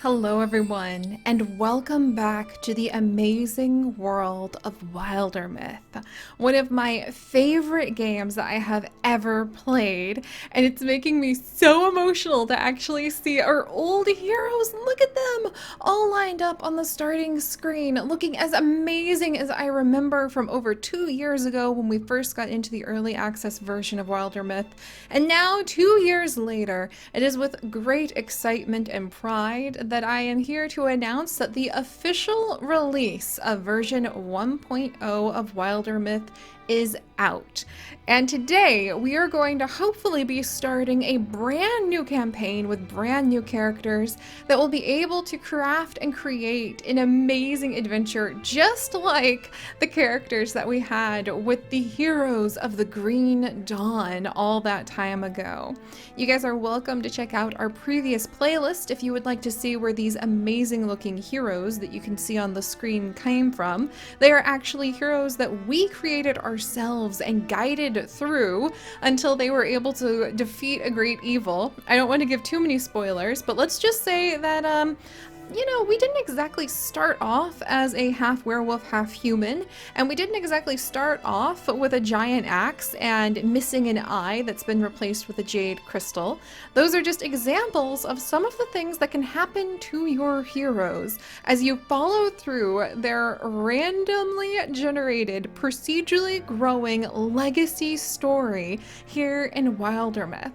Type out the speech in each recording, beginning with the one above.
Hello everyone, and welcome back to the amazing world of Wildermyth, one of my favorite games that I have ever played, and it's making me so emotional to actually see our old heroes. Look at them, all lined up on the starting screen, looking as amazing as I remember from over 2 years ago when we first got into the early access version of Wildermyth, and now 2 years later, it is with great excitement and pride that I am here to announce that the official release of version 1.0 of Wildermyth is out. And today we are going to hopefully be starting a brand new campaign with brand new characters that will be able to craft and create an amazing adventure just like the characters that we had with the heroes of the Green Dawn all that time ago. You guys are welcome to check out our previous playlist if you would like to see where these amazing looking heroes that you can see on the screen came from. They are actually heroes that we created ourselves and guided through until they were able to defeat a great evil. I don't want to give too many spoilers, but let's just say that we didn't exactly start off as a half werewolf, half human, and we didn't exactly start off with a giant axe and missing an eye that's been replaced with a jade crystal. Those are just examples of some of the things that can happen to your heroes as you follow through their randomly generated, procedurally growing legacy story here in Wildermyth.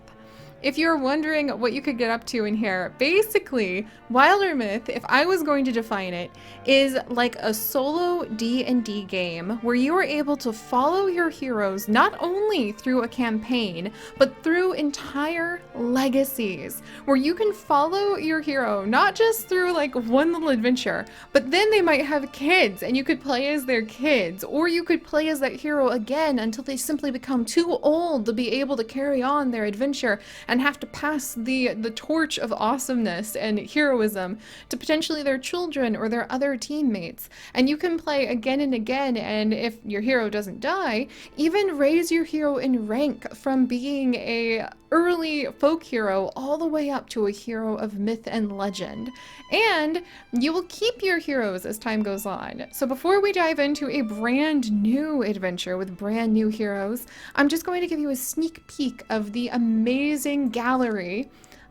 If you're wondering what you could get up to in here, basically, Wildermyth, if I was going to define it, is like a solo D&D game where you are able to follow your heroes not only through a campaign, but through entire legacies, where you can follow your hero not just through like one little adventure, but then they might have kids and you could play as their kids, or you could play as that hero again until they simply become too old to be able to carry on their adventure and have to pass the torch of awesomeness and heroism to potentially their children or their other teammates. And you can play again and again, and if your hero doesn't die, even raise your hero in rank from being a early folk hero all the way up to a hero of myth and legend. And you will keep your heroes as time goes on. So before we dive into a brand new adventure with brand new heroes, I'm just going to give you a sneak peek of the amazing gallery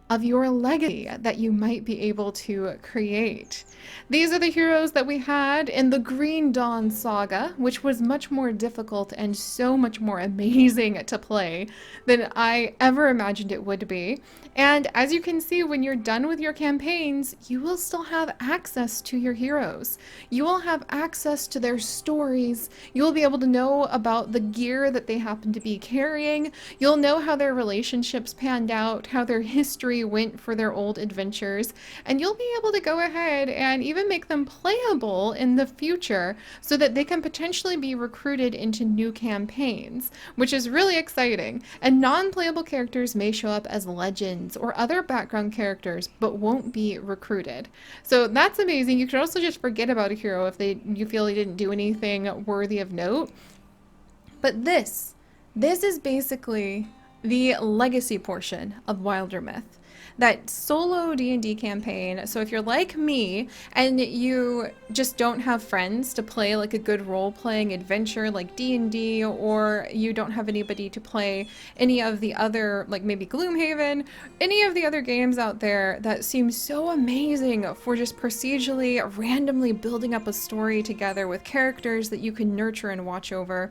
of your legacy that you might be able to create. These are the heroes that we had in the Green Dawn Saga, which was much more difficult and so much more amazing to play than I ever imagined it would be. And as you can see, when you're done with your campaigns, you will still have access to your heroes. You will have access to their stories. You'll be able to know about the gear that they happen to be carrying. You'll know how their relationships panned out, how their history went for their old adventures, and you'll be able to go ahead and even make them playable in the future so that they can potentially be recruited into new campaigns, which is really exciting. And non-playable characters may show up as legends or other background characters but won't be recruited. So that's amazing. You can also just forget about a hero if you feel they didn't do anything worthy of note. But this is basically the legacy portion of Wildermyth. That solo D&D campaign. So if you're like me and you just don't have friends to play like a good role-playing adventure like D&D, or you don't have anybody to play any of the other, like maybe Gloomhaven, any of the other games out there that seem so amazing for just procedurally, randomly building up a story together with characters that you can nurture and watch over,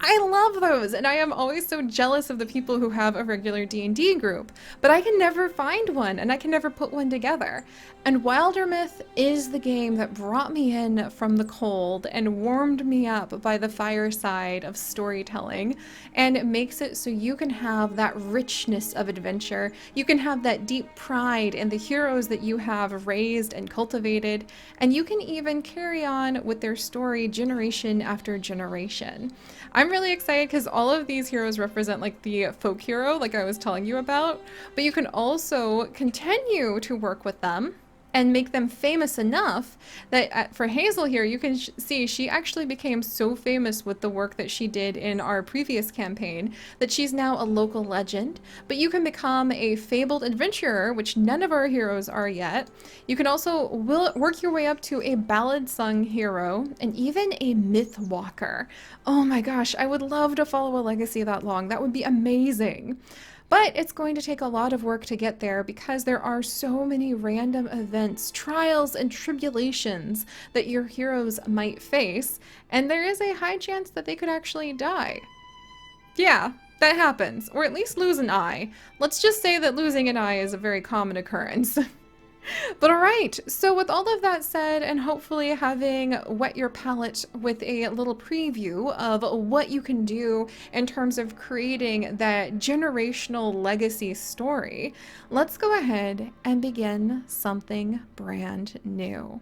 I love those, and I am always so jealous of the people who have a regular D&D group, but I can never find one, and I can never put one together. And Wildermyth is the game that brought me in from the cold and warmed me up by the fireside of storytelling, and it makes it so you can have that richness of adventure. You can have that deep pride in the heroes that you have raised and cultivated, and you can even carry on with their story generation after generation. I'm really excited because all of these heroes represent like the folk hero, like I was telling you about, but you can also continue to work with them and make them famous enough that for Hazel here, you can see she actually became so famous with the work that she did in our previous campaign that she's now a local legend. But you can become a fabled adventurer, which none of our heroes are yet. You can also work your way up to a ballad-sung hero and even a myth walker. Oh my gosh, I would love to follow a legacy that long. That would be amazing. But it's going to take a lot of work to get there because there are so many random events, trials, and tribulations that your heroes might face, and there is a high chance that they could actually die. Yeah, that happens, or at least lose an eye. Let's just say that losing an eye is a very common occurrence. But alright, so with all of that said, and hopefully having whet your palate with a little preview of what you can do in terms of creating that generational legacy story, let's go ahead and begin something brand new.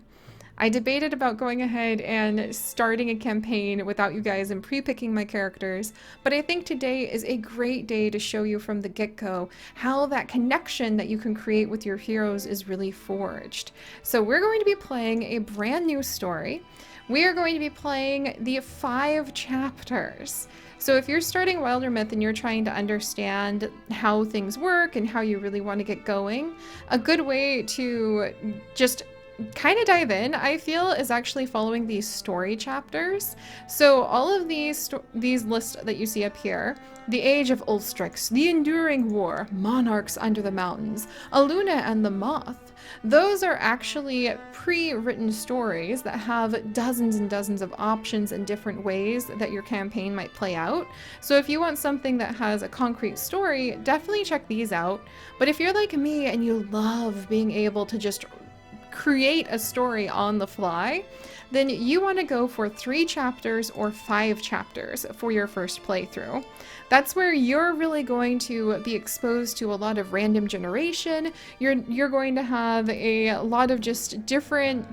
I debated about going ahead and starting a campaign without you guys and pre-picking my characters, but I think today is a great day to show you from the get-go how that connection that you can create with your heroes is really forged. So we're going to be playing a brand new story. We are going to be playing the 5 chapters. So if you're starting Wildermyth and you're trying to understand how things work and how you really want to get going, a good way to just kind of dive in, I feel, is actually following these story chapters. So all of these lists that you see up here, the Age of Ulstrix, the Enduring War, Monarchs Under the Mountains, Aluna and the Moth, those are actually pre-written stories that have dozens and dozens of options and different ways that your campaign might play out. So if you want something that has a concrete story, definitely check these out. But if you're like me and you love being able to just create a story on the fly, then you want to go for 3 chapters or 5 chapters for your first playthrough. That's where you're really going to be exposed to a lot of random generation. You're going to have a lot of just different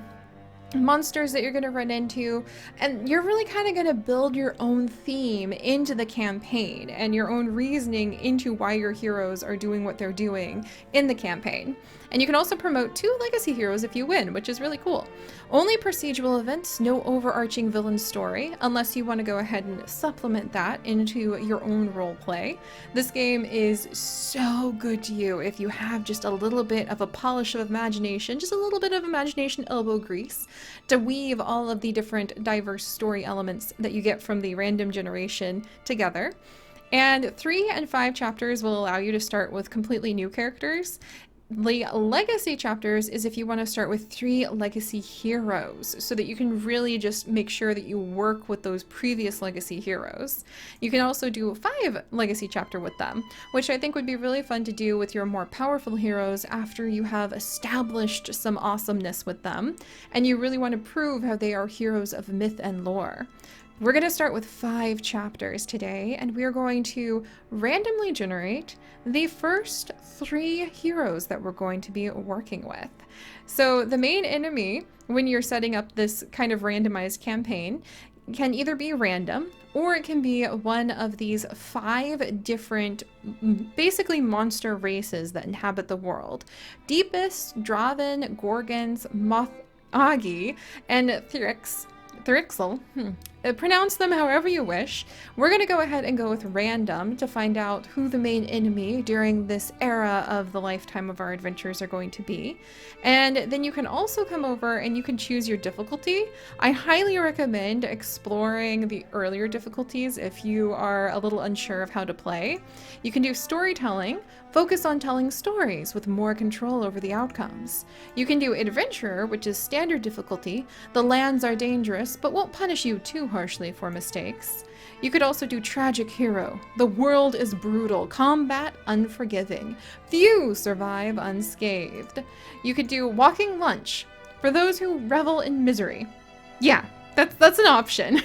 monsters that you're going to run into, and you're really kind of going to build your own theme into the campaign and your own reasoning into why your heroes are doing what they're doing in the campaign. And you can also promote 2 legacy heroes if you win, which is really cool. Only procedural events, no overarching villain story, unless you want to go ahead and supplement that into your own roleplay. This game is so good to you if you have just a little bit of a polish of imagination, just a little bit of imagination elbow grease to weave all of the different diverse story elements that you get from the random generation together. And 3 and 5 chapters will allow you to start with completely new characters. The legacy chapters is if you want to start with 3 legacy heroes so that you can really just make sure that you work with those previous legacy heroes. You can also do 5 legacy chapter with them, which I think would be really fun to do with your more powerful heroes after you have established some awesomeness with them and you really want to prove how they are heroes of myth and lore. We're going to start with 5 chapters today, and we are going to randomly generate the first 3 heroes that we're going to be working with. So the main enemy, when you're setting up this kind of randomized campaign, can either be random, or it can be one of these 5 different, basically monster races that inhabit the world. Deepest, Draven, Gorgons, Moth-Agi, and Thrixel. Pronounce them however you wish. We're going to go ahead and go with random to find out who the main enemy during this era of the lifetime of our adventures are going to be. And then you can also come over and you can choose your difficulty. I highly recommend exploring the earlier difficulties if you are a little unsure of how to play. You can do storytelling, focus on telling stories with more control over the outcomes. You can do adventurer, which is standard difficulty. The lands are dangerous, but won't punish you too harshly for mistakes. You could also do tragic hero. The world is brutal, combat unforgiving. Few survive unscathed. You could do walking lunch for those who revel in misery. Yeah, that's an option.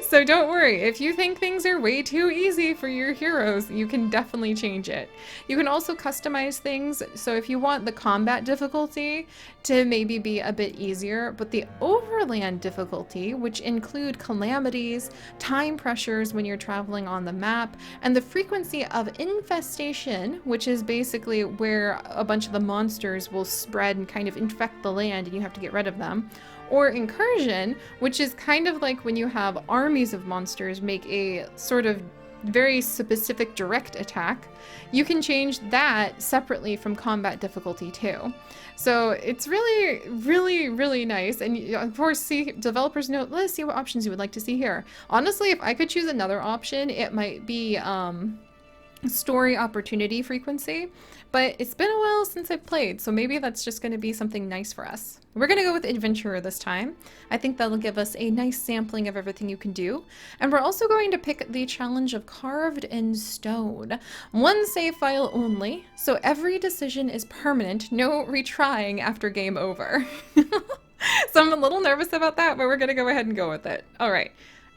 So don't worry, if you think things are way too easy for your heroes, you can definitely change it. You can also customize things, so if you want the combat difficulty to maybe be a bit easier, but the overland difficulty, which include calamities, time pressures when you're traveling on the map, and the frequency of infestation, which is basically where a bunch of the monsters will spread and kind of infect the land and you have to get rid of them, or incursion, which is kind of like when you have armies of monsters make a sort of very specific direct attack. You can change that separately from combat difficulty too. So it's really, really, really nice. And of course, see, developers note, let's see what options you would like to see here. Honestly, if I could choose another option, it might be story opportunity frequency, but it's been a while since I've played, so maybe that's just going to be something nice for us. We're going to go with adventurer this time. I think that'll give us a nice sampling of everything you can do. And we're also going to pick the challenge of carved in stone. One save file only, so every decision is permanent, no retrying after game over. So I'm a little nervous about that, but we're going to go ahead and go with it. All right,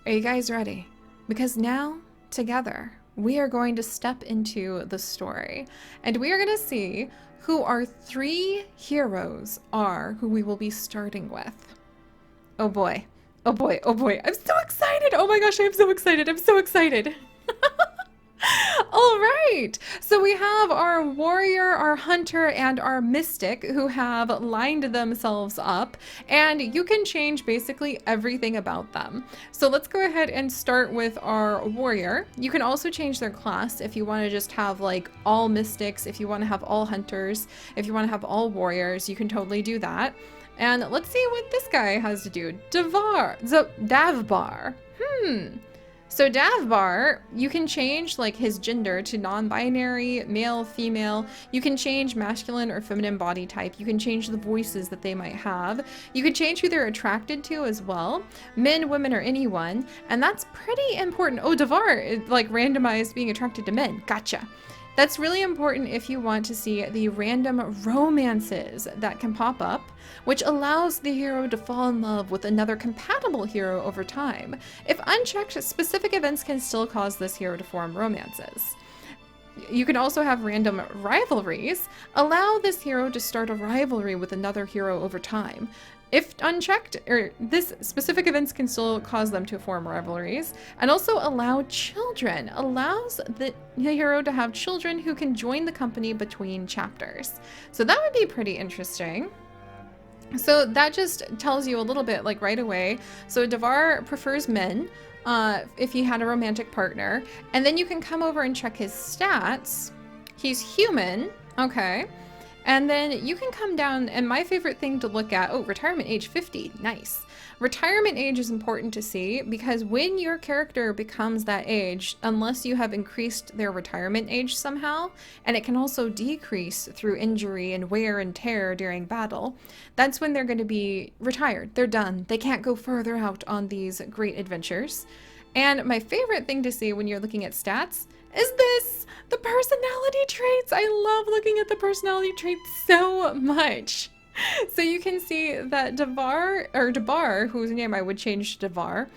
are you guys ready? Because now, together, we are going to step into the story, and we are going to see who our 3 heroes are who we will be starting with. Oh boy. Oh boy. Oh boy. I'm so excited. Oh my gosh, I'm so excited. I'm so excited. All right, so we have our warrior, our hunter, and our mystic who have lined themselves up, and you can change basically everything about them. So let's go ahead and start with our warrior. You can also change their class if you want to just have like all mystics, if you want to have all hunters, if you want to have all warriors, you can totally do that. And let's see what this guy has to do. Davbar. So Davbar, you can change like his gender to non-binary, male, female. You can change masculine or feminine body type. You can change the voices that they might have. You can change who they're attracted to as well. Men, women, or anyone. And that's pretty important. Oh, Davar, like randomized being attracted to men. Gotcha. That's really important if you want to see the random romances that can pop up, which allows the hero to fall in love with another compatible hero over time. If unchecked, specific events can still cause this hero to form romances. You can also have random rivalries. Allow this hero to start a rivalry with another hero over time. If unchecked, or this specific events can still cause them to form rivalries. And also allow children. Allows the hero to have children who can join the company between chapters. So that would be pretty interesting. So that just tells you a little bit like right away. So Davar prefers men if he had a romantic partner. And then you can come over and check his stats. He's human. Okay. And then you can come down, and my favorite thing to look at, oh, retirement age 50, nice. Retirement age is important to see because when your character becomes that age, unless you have increased their retirement age somehow, and it can also decrease through injury and wear and tear during battle, that's when they're going to be retired. They're done. They can't go further out on these great adventures. And my favorite thing to see when you're looking at stats is this, the personality traits. I love looking at the personality traits so much. So you can see that Dabar, whose name I would change to Davar,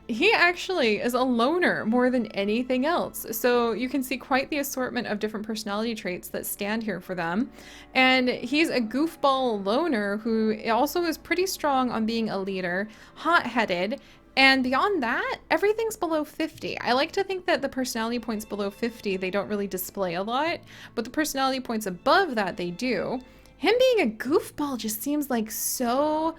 he actually is a loner more than anything else. So you can see quite the assortment of different personality traits that stand here for them. And he's a goofball loner who also is pretty strong on being a leader, hot-headed. And beyond that, everything's below 50. I like to think that the personality points below 50, they don't really display a lot, but the personality points above that, they do. Him being a goofball just seems like so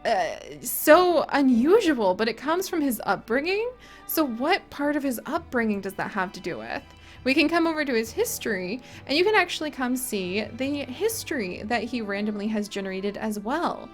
unusual, but it comes from his upbringing. So what part of his upbringing does that have to do with? We can come over to his history, and you can actually come see the history that he randomly has generated as well.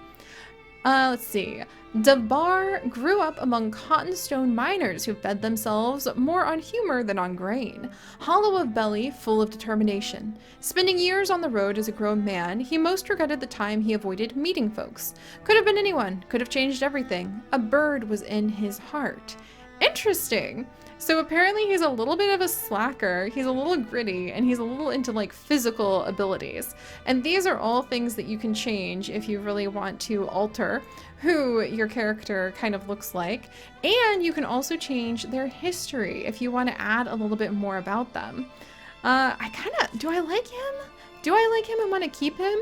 Let's see. Dabar grew up among cottonstone miners who fed themselves more on humor than on grain. Hollow of belly, full of determination. Spending years on the road as a grown man, he most regretted the time he avoided meeting folks. Could have been anyone, could have changed everything. A bird was in his heart. Interesting. So apparently he's a little bit of a slacker, he's a little gritty, and he's a little into like physical abilities. And these are all things that you can change if you really want to alter who your character kind of looks like. And you can also change their history if you want to add a little bit more about them. Do I like him? Do I like him and want to keep him?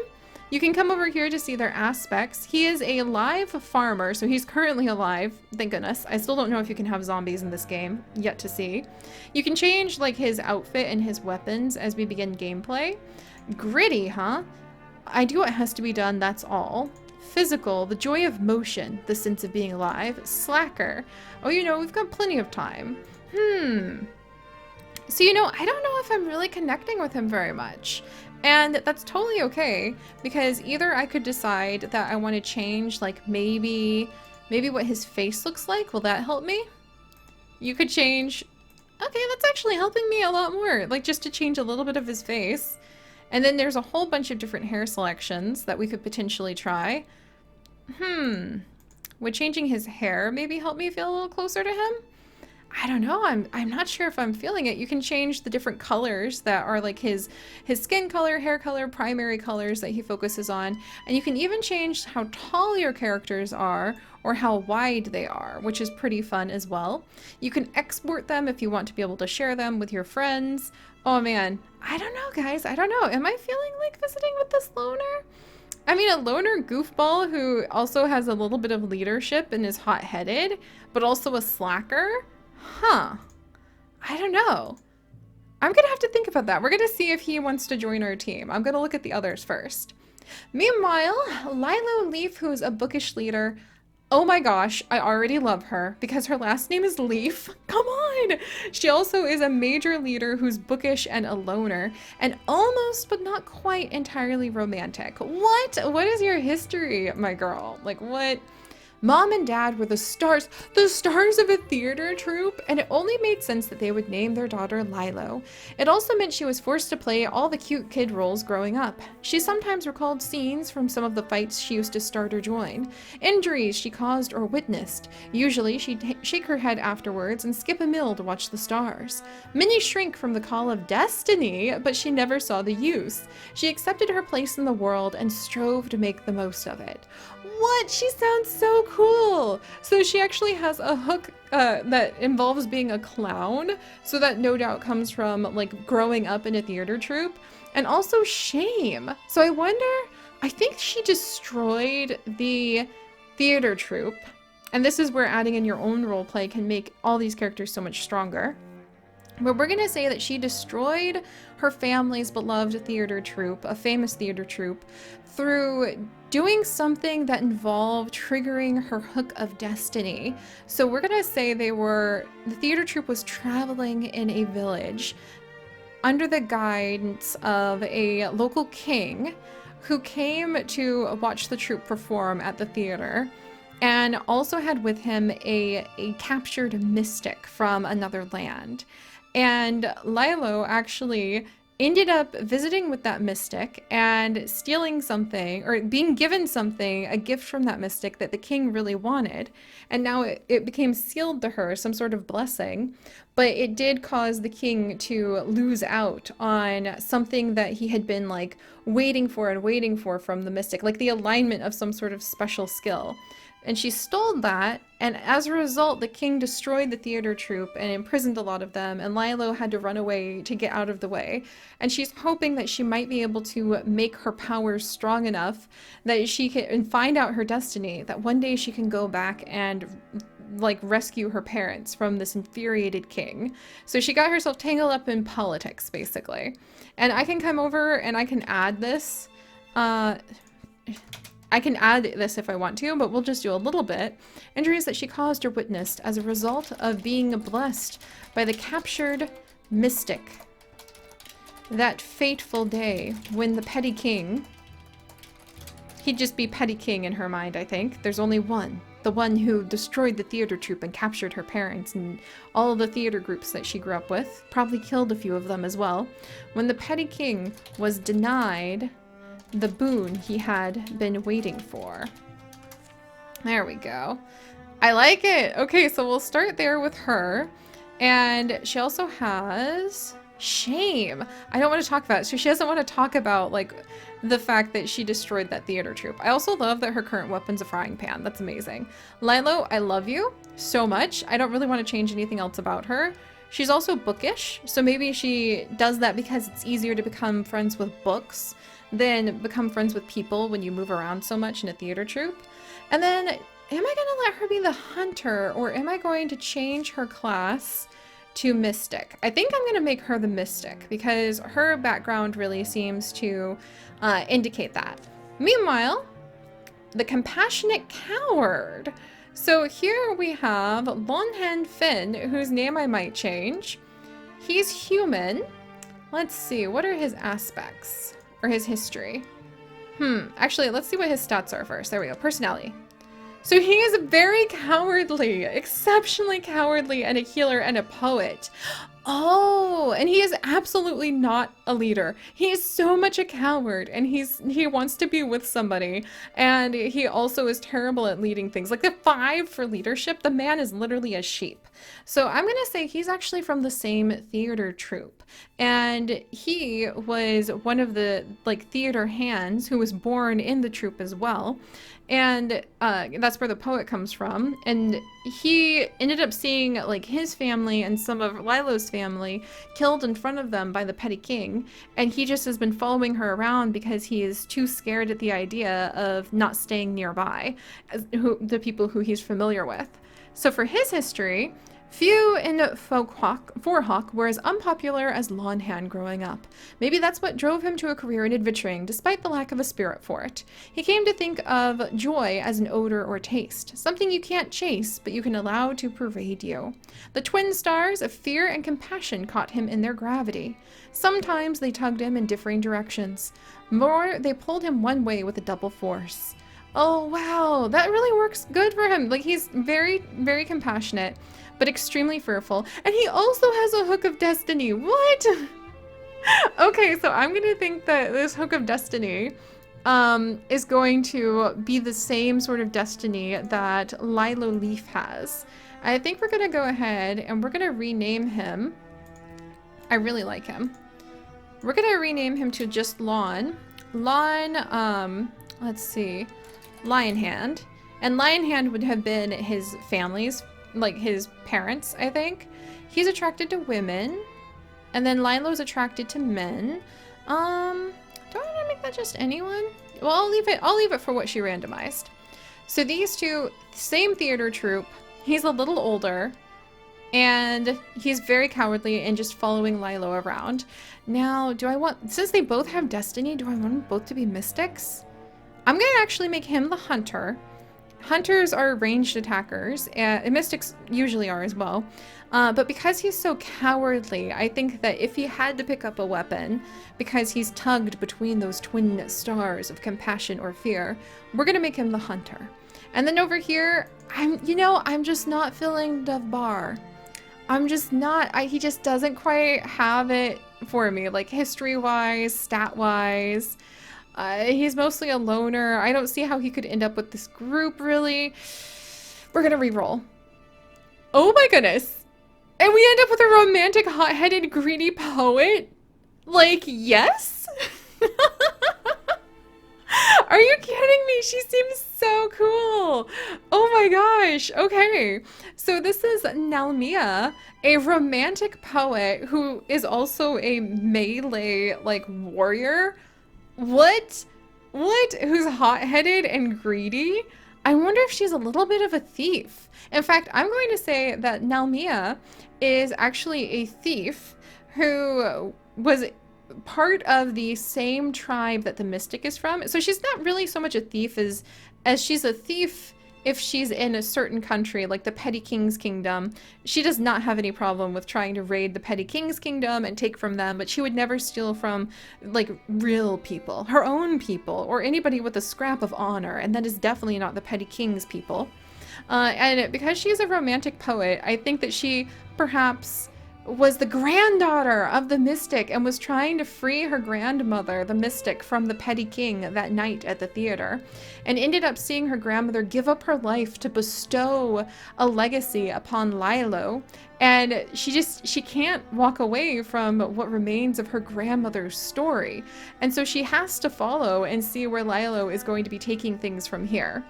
You can come over here to see their aspects. He is a live farmer, so he's currently alive, thank goodness. I still don't know if you can have zombies in this game, yet to see. You can change like his outfit and his weapons as we begin gameplay. Gritty, huh? I do what has to be done, that's all. Physical, the joy of motion, the sense of being alive. Slacker, oh, you know, we've got plenty of time. So, you know, I don't know if I'm really connecting with him very much. And that's totally okay, because either I could decide that I want to change, like, maybe what his face looks like. Will that help me? You could change... Okay, that's actually helping me a lot more. Like, just to change a little bit of his face. And then there's a whole bunch of different hair selections that we could potentially try. Would changing his hair maybe help me feel a little closer to him? I don't know, I'm not sure if I'm feeling it. You can change the different colors that are like his skin color, hair color, primary colors that he focuses on. And you can even change how tall your characters are or how wide they are, which is pretty fun as well. You can export them if you want to be able to share them with your friends. Oh man, I don't know guys, I don't know. Am I feeling like visiting with this loner? I mean, a loner goofball who also has a little bit of leadership and is hot-headed, but also a slacker? Huh. I don't know. I'm gonna have to think about that. We're gonna see if he wants to join our team. I'm gonna look at the others first. Meanwhile, Lilo Leaf, who is a bookish leader. Oh my gosh, I already love her because her last name is Leaf. Come on! She also is a major leader who's bookish and a loner, and almost but not quite entirely romantic. What? What is your history, my girl? Like, what? Mom and Dad were the stars of a theater troupe, and it only made sense that they would name their daughter Lilo. It also meant she was forced to play all the cute kid roles growing up. She sometimes recalled scenes from some of the fights she used to start or join, injuries she caused or witnessed. Usually she'd shake her head afterwards and skip a meal to watch the stars. Many shrink from the call of destiny, but she never saw the use. She accepted her place in the world and strove to make the most of it. What? She sounds so cool. So she actually has a hook that involves being a clown. So that no doubt comes from like growing up in a theater troupe, and also shame. So I wonder, I think she destroyed the theater troupe. And this is where adding in your own roleplay can make all these characters so much stronger. But we're gonna say that she destroyed her family's beloved theater troupe, a famous theater troupe, through doing something that involved triggering her hook of destiny. So we're gonna say the theater troupe was traveling in a village under the guidance of a local king who came to watch the troupe perform at the theater, and also had with him a captured mystic from another land. And Lilo actually ended up visiting with that mystic and stealing something, or being given something, a gift from that mystic that the king really wanted. And now it became sealed to her, some sort of blessing. But it did cause the king to lose out on something that he had been like waiting for from the mystic, like the alignment of some sort of special skill. And she stole that, and as a result, the king destroyed the theater troupe and imprisoned a lot of them, and Lilo had to run away to get out of the way. And she's hoping that she might be able to make her powers strong enough that she can find out her destiny, that one day she can go back and like rescue her parents from this infuriated king. So she got herself tangled up in politics, basically. And I can come over and I can add this. I can add this if I want to, but we'll just do a little bit. Injuries that she caused or witnessed as a result of being blessed by the captured mystic. That fateful day when the petty king, he'd just be petty king in her mind, I think. There's only one. The one who destroyed the theater troupe and captured her parents and all the theater groups that she grew up with. Probably killed a few of them as well. When the petty king was denied the boon he had been waiting for. There we go. I like it. Okay, so we'll start there with her. And she also has shame. I don't want to talk about it. So she doesn't want to talk about like the fact that she destroyed that theater troupe. I also love that her current weapon's a frying pan. That's amazing. Lilo, I love you so much. I don't really want to change anything else about her. She's also bookish, so maybe she does that because it's easier to become friends with books than become friends with people when you move around so much in a theater troupe. And then, am I going to let her be the hunter, or am I going to change her class to mystic? I think I'm going to make her the mystic because her background really seems to indicate that. Meanwhile, the compassionate coward. So here we have Longhand Finn, whose name I might change. He's human. Let's see, what are his aspects? Or his history? Actually, let's see what his stats are first. There we go, personality. So he is very cowardly, exceptionally cowardly, and a healer and a poet. Oh, and he is absolutely not a leader. He is so much a coward, and he wants to be with somebody, and he also is terrible at leading things. Like the 5 for leadership, the man is literally a sheep. So I'm gonna say he's actually from the same theater troupe, and he was one of the like theater hands who was born in the troupe as well. And that's where the poet comes from. And he ended up seeing like his family and some of Lilo's family killed in front of them by the petty king. And he just has been following her around because he is too scared at the idea of not staying nearby the people who he's familiar with. So for his history, few in Forhawk were as unpopular as Longhand growing up. Maybe that's what drove him to a career in adventuring, despite the lack of a spirit for it. He came to think of joy as an odor or taste, something you can't chase, but you can allow to pervade you. The twin stars of fear and compassion caught him in their gravity. Sometimes they tugged him in differing directions. More, they pulled him one way with a double force. Oh wow, that really works good for him. Like he's very, very compassionate, but extremely fearful. And he also has a hook of destiny. What? Okay, so I'm gonna think that this hook of destiny is going to be the same sort of destiny that Lilo Leaf has. I think we're gonna go ahead and we're gonna rename him. I really like him. We're gonna rename him to just Lon. Let's see, Lionhand. And Lionhand would have been his family's, like his parents, I think. He's attracted to women, and then Lilo's attracted to men. Do I want to make that just anyone? Well, I'll leave it for what she randomized. So these two, same theater troupe. He's a little older, and he's very cowardly and just following Lilo around. Now, since they both have destiny, do I want them both to be mystics? I'm gonna actually make him the hunter. Hunters are ranged attackers, and mystics usually are as well. But because he's so cowardly, I think that if he had to pick up a weapon, because he's tugged between those twin stars of compassion or fear, we're gonna make him the hunter. And then over here, I'm just not feeling Dovbar. I'm just not, he just doesn't quite have it for me, like history-wise, stat-wise. He's mostly a loner. I don't see how he could end up with this group, really. We're gonna re-roll. Oh my goodness. And we end up with a romantic, hot-headed, greedy poet? Like, yes? Are you kidding me? She seems so cool. Oh my gosh. Okay. So this is Nalmia, a romantic poet who is also a melee, like, warrior. What? Who's hot-headed and greedy? I wonder if she's a little bit of a thief. In fact, I'm going to say that Nalmia is actually a thief who was part of the same tribe that the mystic is from. So she's not really so much a thief as she's a thief if she's in a certain country, like the Petty King's Kingdom. She does not have any problem with trying to raid the Petty King's Kingdom and take from them, but she would never steal from, like, real people, her own people, or anybody with a scrap of honor, and that is definitely not the Petty King's people. And because she's a romantic poet, I think that she perhaps was the granddaughter of the mystic and was trying to free her grandmother, the mystic, from the petty king that night at the theater, and ended up seeing her grandmother give up her life to bestow a legacy upon Lilo. And she can't walk away from what remains of her grandmother's story. And so she has to follow and see where Lilo is going to be taking things from here.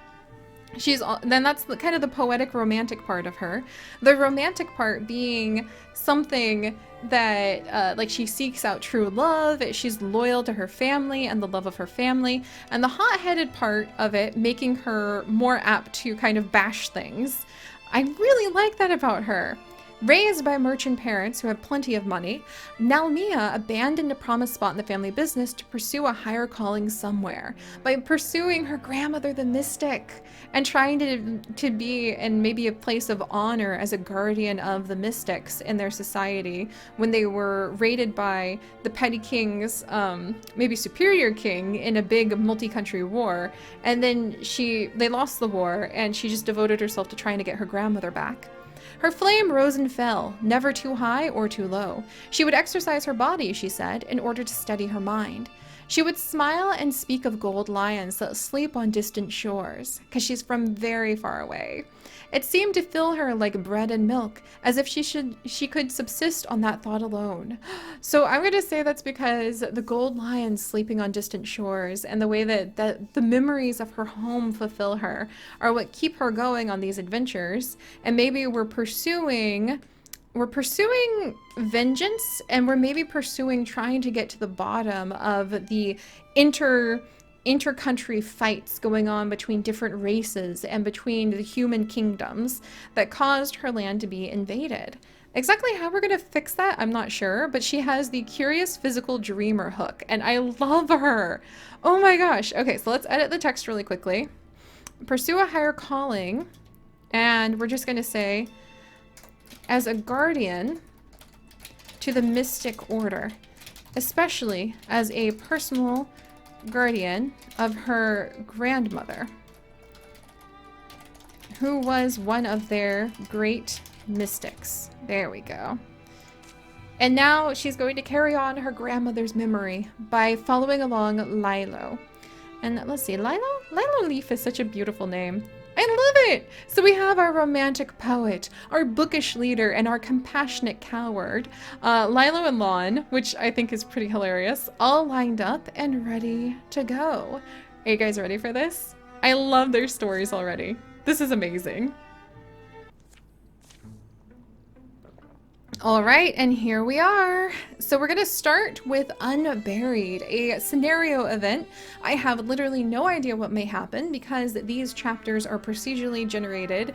Then that's kind of the poetic romantic part of her. The romantic part being something that like she seeks out true love, she's loyal to her family and the love of her family, and the hot-headed part of it making her more apt to kind of bash things. I really like that about her. Raised by merchant parents who had plenty of money, Nalmia abandoned a promised spot in the family business to pursue a higher calling somewhere by pursuing her grandmother, the mystic, and trying to be in maybe a place of honor as a guardian of the mystics in their society when they were raided by the petty king's maybe superior king in a big multi-country war. And then they lost the war, and she just devoted herself to trying to get her grandmother back. Her flame rose and fell, never too high or too low. She would exercise her body, she said, in order to steady her mind. She would smile and speak of gold lions that sleep on distant shores, because she's from very far away. It seemed to fill her like bread and milk, as if she could subsist on that thought alone. So I'm going to say that's because the gold lions sleeping on distant shores and the way that the memories of her home fulfill her are what keep her going on these adventures. And maybe we're pursuing vengeance, and we're maybe pursuing trying to get to the bottom of the inter-country fights going on between different races and between the human kingdoms that caused her land to be invaded. Exactly how we're going to fix that, I'm not sure, but she has the curious physical dreamer hook, and I love her. Oh my gosh. Okay, so let's edit the text really quickly. Pursue a higher calling, and we're just going to say, as a guardian to the mystic order, especially as a personal guardian of her grandmother, who was one of their great mystics. There we go. And now she's going to carry on her grandmother's memory by following along Lilo. And let's see, Lilo Leaf is such a beautiful name. I love it! So we have our romantic poet, our bookish leader, and our compassionate coward, Lilo and Lon, which I think is pretty hilarious, all lined up and ready to go. Are you guys ready for this? I love their stories already. This is amazing. All right, and here we are. So we're gonna start with Unburied, a scenario event. I have literally no idea what may happen because these chapters are procedurally generated.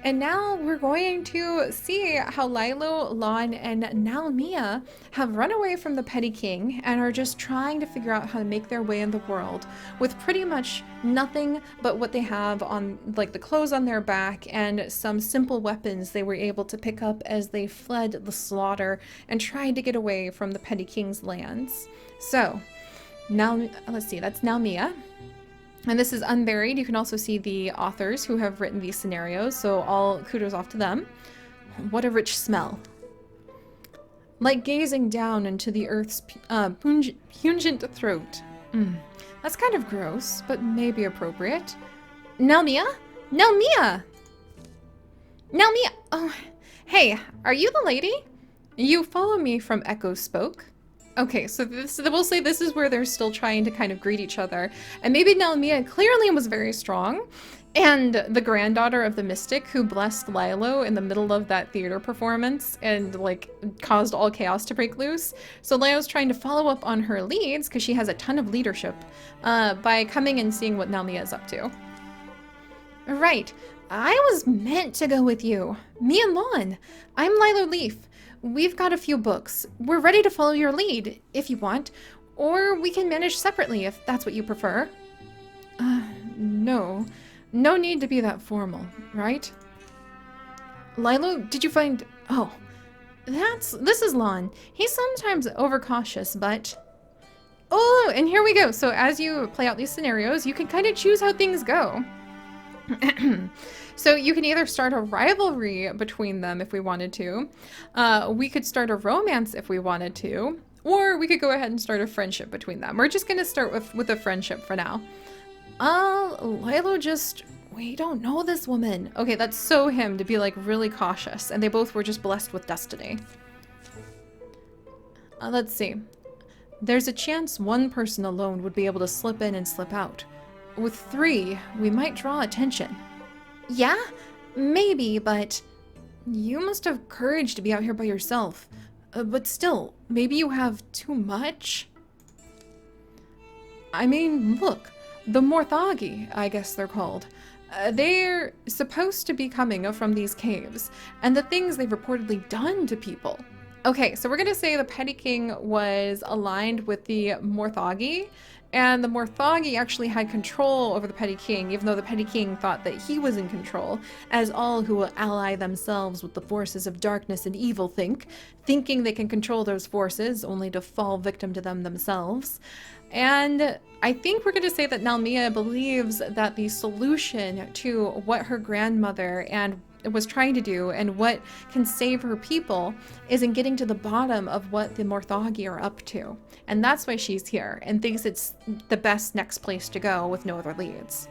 And now we're going to see how Lilo, Lon, and Nalmia have run away from the petty king and are just trying to figure out how to make their way in the world with pretty much nothing but what they have on, like the clothes on their back and some simple weapons they were able to pick up as they fled the slaughter and tried to get away from the petty king's lands. So now, let's see, that's Nalmia. And this is Unburied. You can also see the authors who have written these scenarios, so all kudos off to them. What a rich smell. Like gazing down into the earth's pungent throat. That's kind of gross, but maybe appropriate. Nalmia? Nalmia! Nalmia! Oh, hey, are you the lady? You follow me from Echo Spoke. Okay, so we'll say this is where they're still trying to kind of greet each other. And maybe Nalmia clearly was very strong. And the granddaughter of the mystic who blessed Lilo in the middle of that theater performance and like caused all chaos to break loose. So Lilo's trying to follow up on her leads because she has a ton of leadership by coming and seeing what Nalmia is up to. Right, I was meant to go with you. Me and Lon. I'm Lilo Leaf. We've got a few books. We're ready to follow your lead, if you want. Or we can manage separately, if that's what you prefer. No. No need to be that formal, right? Lilo, did you find... Oh. This is Lon. He's sometimes overcautious, but... Oh, and here we go. So as you play out these scenarios, you can kind of choose how things go. So you can either start a rivalry between them if we wanted to. We could start a romance if we wanted to. Or we could go ahead and start a friendship between them. We're just going to start with a friendship for now. Lilo just... We don't know this woman. Okay, that's so him to be like really cautious. And they both were just blessed with destiny. Let's see. There's a chance one person alone would be able to slip in and slip out. With 3, we might draw attention. Yeah, maybe, but you must have courage to be out here by yourself. But still, maybe you have too much? I mean, look, the Morthagi, I guess they're called. They're supposed to be coming from these caves, and the things they've reportedly done to people. Okay, so we're going to say the Petty King was aligned with the Morthagi, and the Morthagi actually had control over the Petty King, even though the Petty King thought that he was in control, as all who will ally themselves with the forces of darkness and evil thinking they can control those forces, only to fall victim to them themselves. And I think we're going to say that Nalmia believes that the solution to what her grandmother and was trying to do and what can save her people is in getting to the bottom of what the Morthagi are up to. And that's why she's here and thinks it's the best next place to go with no other leads.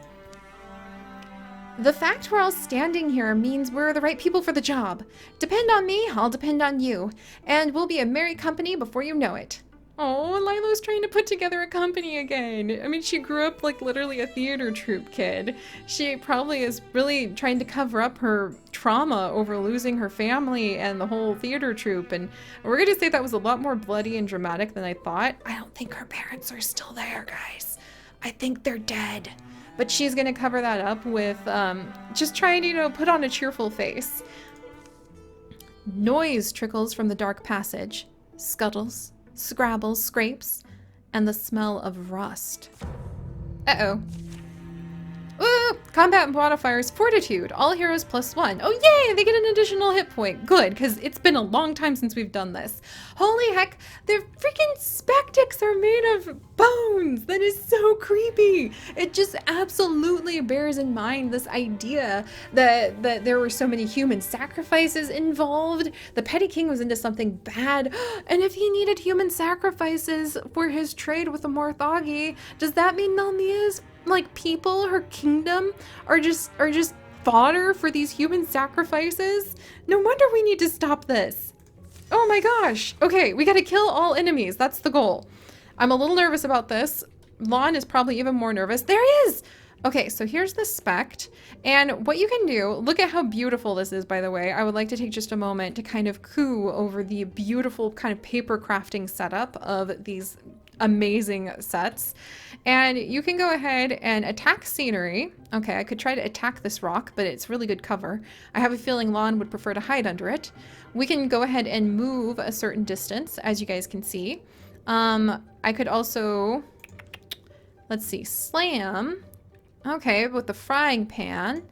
The fact we're all standing here means we're the right people for the job. Depend on me, I'll depend on you. And we'll be a merry company before you know it. Oh, Lilo's trying to put together a company again. I mean, she grew up like literally a theater troupe kid. She probably is really trying to cover up her trauma over losing her family and the whole theater troupe. And we're going to say that was a lot more bloody and dramatic than I thought. I don't think her parents are still there, guys. I think they're dead. But she's going to cover that up with just trying to, you know, put on a cheerful face. Noise trickles from the dark passage. Scuttles. Scrabbles, scrapes, and the smell of rust. Uh-oh. Ooh, combat modifiers, fortitude, all heroes +1. Oh yay, they get an additional hit point. Good, because it's been a long time since we've done this. Holy heck, the freaking spectics are made of bones. That is so creepy. It just absolutely bears in mind this idea that there were so many human sacrifices involved. The Petty King was into something bad, and if he needed human sacrifices for his trade with the Morthagi, does that mean Nalmia's like people, her kingdom, are just fodder for these human sacrifices? No wonder we need to stop this. Oh my gosh. Okay, we gotta kill all enemies. That's the goal. I'm a little nervous about this. Lon is probably even more nervous. There he is! Okay, so here's the spect. And what you can do, look at how beautiful this is, by the way. I would like to take just a moment to kind of coo over the beautiful kind of paper crafting setup of these amazing sets. And you can go ahead and attack scenery. Okay, I could try to attack this rock, but it's really good cover. I have a feeling Lon would prefer to hide under it. We can go ahead and move a certain distance, as you guys can see. I could also, let's see, slam. Okay, with the frying pan.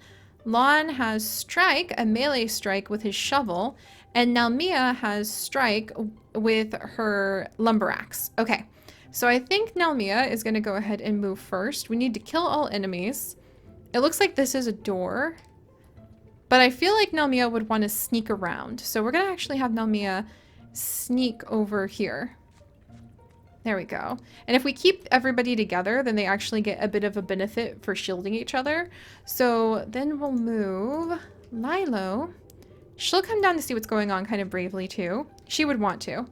Lon has strike, a melee strike with his shovel, and Nalmia has strike with her lumber axe. Okay. So I think Nalmia is going to go ahead and move first. We need to kill all enemies. It looks like this is a door. But I feel like Nalmia would want to sneak around. So we're going to actually have Nalmia sneak over here. There we go. And if we keep everybody together, then they actually get a bit of a benefit for shielding each other. So then we'll move Lilo. She'll come down to see what's going on kind of bravely too. She would want to.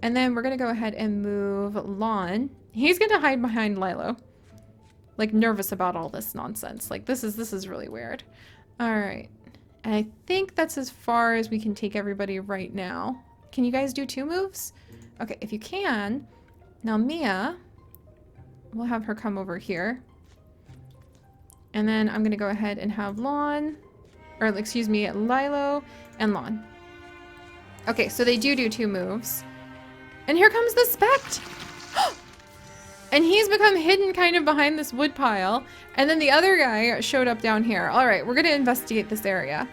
And then we're going to go ahead and move Lon. He's going to hide behind Lilo. Like, nervous about all this nonsense. Like, this is really weird. All right. And I think that's as far as we can take everybody right now. Can you guys do 2 moves? Okay, if you can. Now, Mia, we'll have her come over here. And then I'm going to go ahead and have Lon, or excuse me, Lilo and Lon. Okay, so they do 2 moves. And here comes the spect! And he's become hidden kind of behind this wood pile. And then the other guy showed up down here. All right, we're going to investigate this area.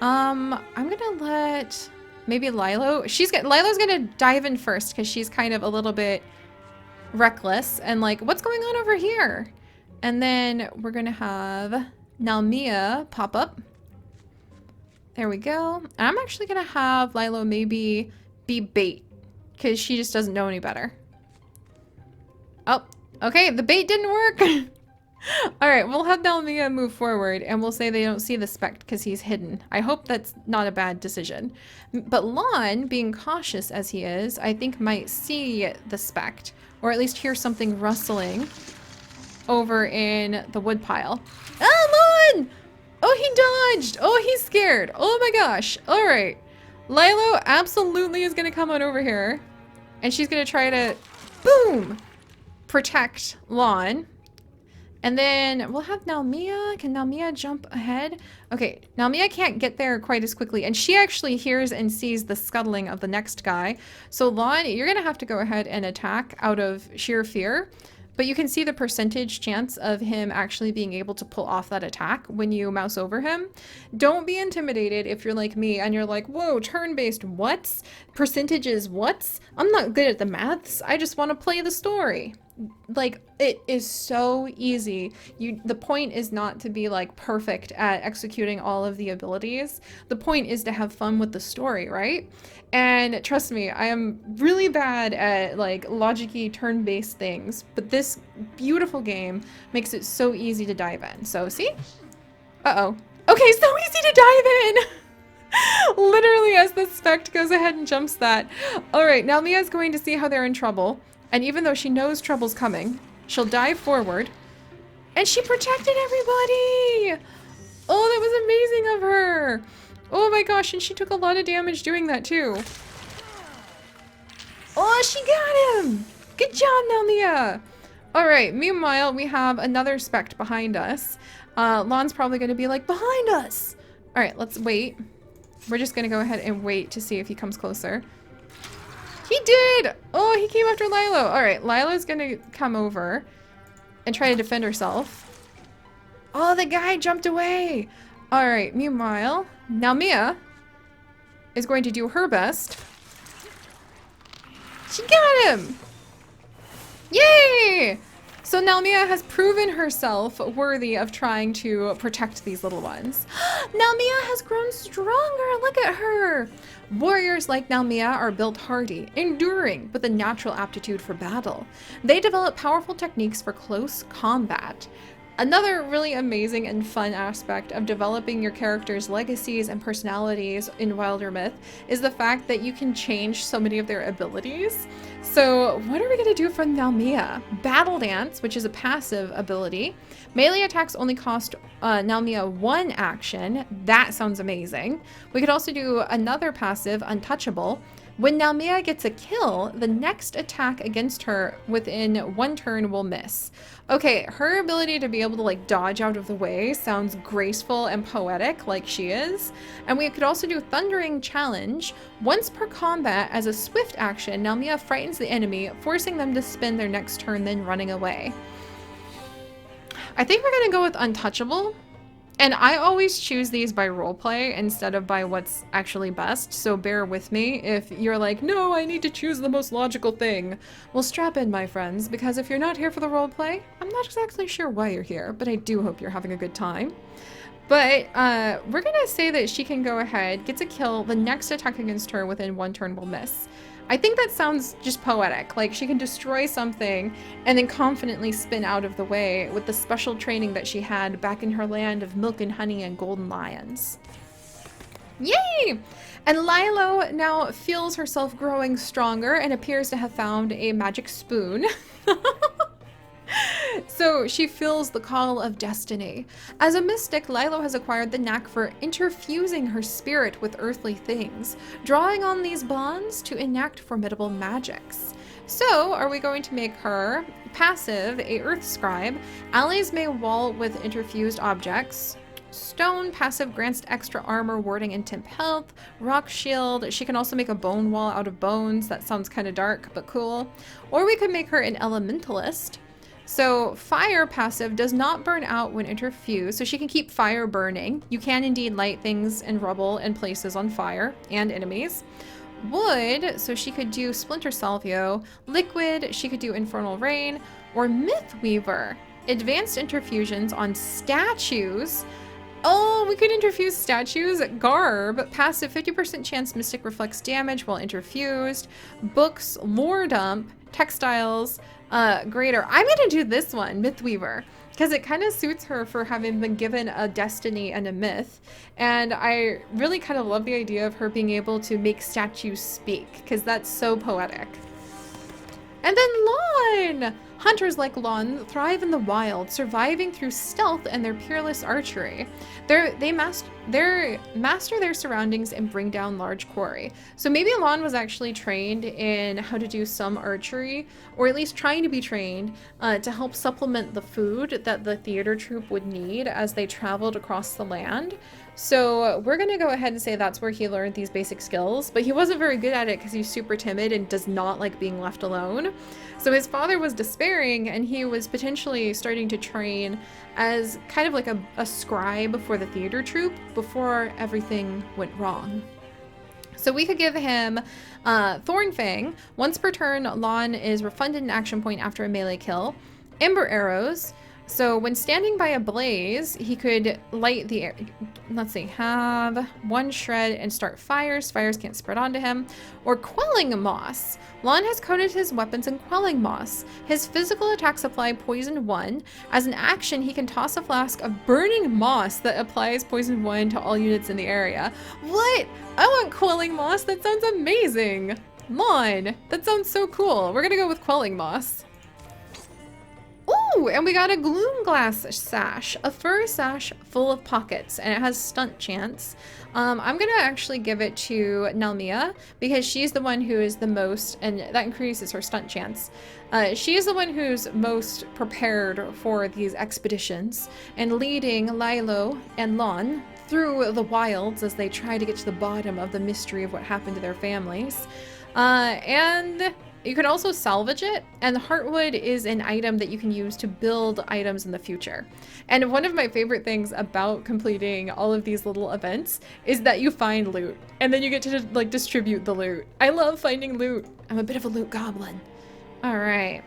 I'm going to let maybe Lilo. Lilo's going to dive in first because she's kind of a little bit reckless. And like, what's going on over here? And then we're going to have Nalmia pop up. There we go. And I'm actually gonna have Lilo maybe be bait because she just doesn't know any better. Oh, okay, the bait didn't work. All right, we'll have Nalmia move forward and we'll say they don't see the spect because he's hidden. I hope that's not a bad decision. But Lon, being cautious as he is, I think might see the spect, or at least hear something rustling over in the woodpile. Ah, Lon! Oh, he dodged! Oh, he's scared! Oh my gosh! All right. Lilo absolutely is gonna come on over here and she's gonna try to, boom, protect Lon. And then we'll have Nalmia. Can Nalmia jump ahead? Okay, Nalmia can't get there quite as quickly. And she actually hears and sees the scuttling of the next guy. So Lon, you're going to have to go ahead and attack out of sheer fear. But you can see the percentage chance of him actually being able to pull off that attack when you mouse over him. Don't be intimidated if you're like me and you're like, whoa, turn-based what's? Percentages what's? I'm not good at the maths. I just want to play the story. Like, it is so easy. The point is not to be like perfect at executing all of the abilities. The point is to have fun with the story, right? And trust me, I am really bad at like logic-y turn-based things, but this beautiful game makes it so easy to dive in. So see? Uh-oh. Okay, so easy to dive in! Literally as the spect goes ahead and jumps that. All right, now Mia's going to see how they're in trouble. And even though she knows trouble's coming, she'll dive forward. And she protected everybody! Oh, that was amazing of her! Oh my gosh, and she took a lot of damage doing that too. Oh, she got him! Good job, Nalmia! Alright, meanwhile, we have another spect behind us. Lon's probably going to be like, behind us! Alright, let's wait. We're just going to go ahead and wait to see if he comes closer. He did! Oh, he came after Lilo. All right, Lilo's gonna come over and try to defend herself. Oh, the guy jumped away. All right, meanwhile, Nalmia is going to do her best. She got him! Yay! So Nalmia has proven herself worthy of trying to protect these little ones. Nalmia has grown stronger. Look at her. Warriors like Nalmia are built hardy, enduring, with a natural aptitude for battle. They develop powerful techniques for close combat. Another really amazing and fun aspect of developing your character's legacies and personalities in Wildermyth is the fact that you can change so many of their abilities. So what are we going to do for Nalmia? Battle Dance, which is a passive ability. Melee attacks only cost Nalmia 1 action. That sounds amazing. We could also do another passive, Untouchable. When Nalmia gets a kill, the next attack against her within 1 turn will miss. Okay, her ability to be able to like dodge out of the way sounds graceful and poetic like she is. And we could also do Thundering Challenge. Once per combat, as a swift action, Nalmia frightens the enemy, forcing them to spend their next turn, then running away. I think we're gonna go with Untouchable. And I always choose these by roleplay instead of by what's actually best, so bear with me if you're like, no, I need to choose the most logical thing. Well, strap in, my friends, because if you're not here for the roleplay, I'm not exactly sure why you're here, but I do hope you're having a good time. But we're gonna say that she can go ahead, gets a kill, the next attack against her within 1 turn will miss. I think that sounds just poetic, like she can destroy something and then confidently spin out of the way with the special training that she had back in her land of milk and honey and golden lions. Yay! And Lilo now feels herself growing stronger and appears to have found a magic spoon. So she feels the call of destiny. As a mystic, Lilo has acquired the knack for interfusing her spirit with earthly things, drawing on these bonds to enact formidable magics. So, are we going to make her passive, a earth scribe? Allies may wall with interfused objects. Stone passive grants extra armor, warding, and temp health. Rock shield, she can also make a bone wall out of bones. That sounds kind of dark, but cool. Or we could make her an elementalist. So fire passive does not burn out when interfused, so she can keep fire burning. You can indeed light things and rubble and places on fire and enemies. Wood, so she could do Splinter Salvio. Liquid, she could do Infernal Rain. Or Myth Weaver. Advanced interfusions on statues. Oh, we could interfuse statues. Garb. Passive 50% chance Mystic reflects damage while interfused. Books. Lore dump. Textiles. Greater. I'm gonna do this one, Mythweaver, because it kind of suits her for having been given a destiny and a myth. And I really kind of love the idea of her being able to make statues speak, because that's so poetic. And then Lon! Hunters like Lon thrive in the wild, surviving through stealth and their peerless archery. They master their surroundings and bring down large quarry. So maybe Lon was actually trained in how to do some archery, or at least trying to be trained to help supplement the food that the theater troupe would need as they traveled across the land. So we're gonna go ahead and say that's where he learned these basic skills, but he wasn't very good at it because he's super timid and does not like being left alone. So his father was despairing, and he was potentially starting to train as kind of like a scribe for the theater troupe before everything went wrong. So we could give him Thornfang. Once per turn, Lon is refunded an action point after a melee kill. Ember arrows. So when standing by a blaze, he could light the air. Let's see, have one shred and start fires. Fires can't spread onto him. Or quelling moss. Lon has coated his weapons in quelling moss. His physical attacks apply poison 1. As an action, he can toss a flask of burning moss that applies poison 1 to all units in the area. What? I want quelling moss. That sounds amazing. Lon, that sounds so cool. We're gonna go with quelling moss. Ooh, and we got a gloom glass sash, a fur sash full of pockets, and it has stunt chance. I'm gonna actually give it to Nelmia because she's the one who is the most, and that increases her stunt chance. She is the one who's most prepared for these expeditions and leading Lilo and Lon through the wilds as they try to get to the bottom of the mystery of what happened to their families. And you can also salvage it, and Heartwood is an item that you can use to build items in the future. And one of my favorite things about completing all of these little events is that you find loot, and then you get to like distribute the loot. I love finding loot. I'm a bit of a loot goblin. All right.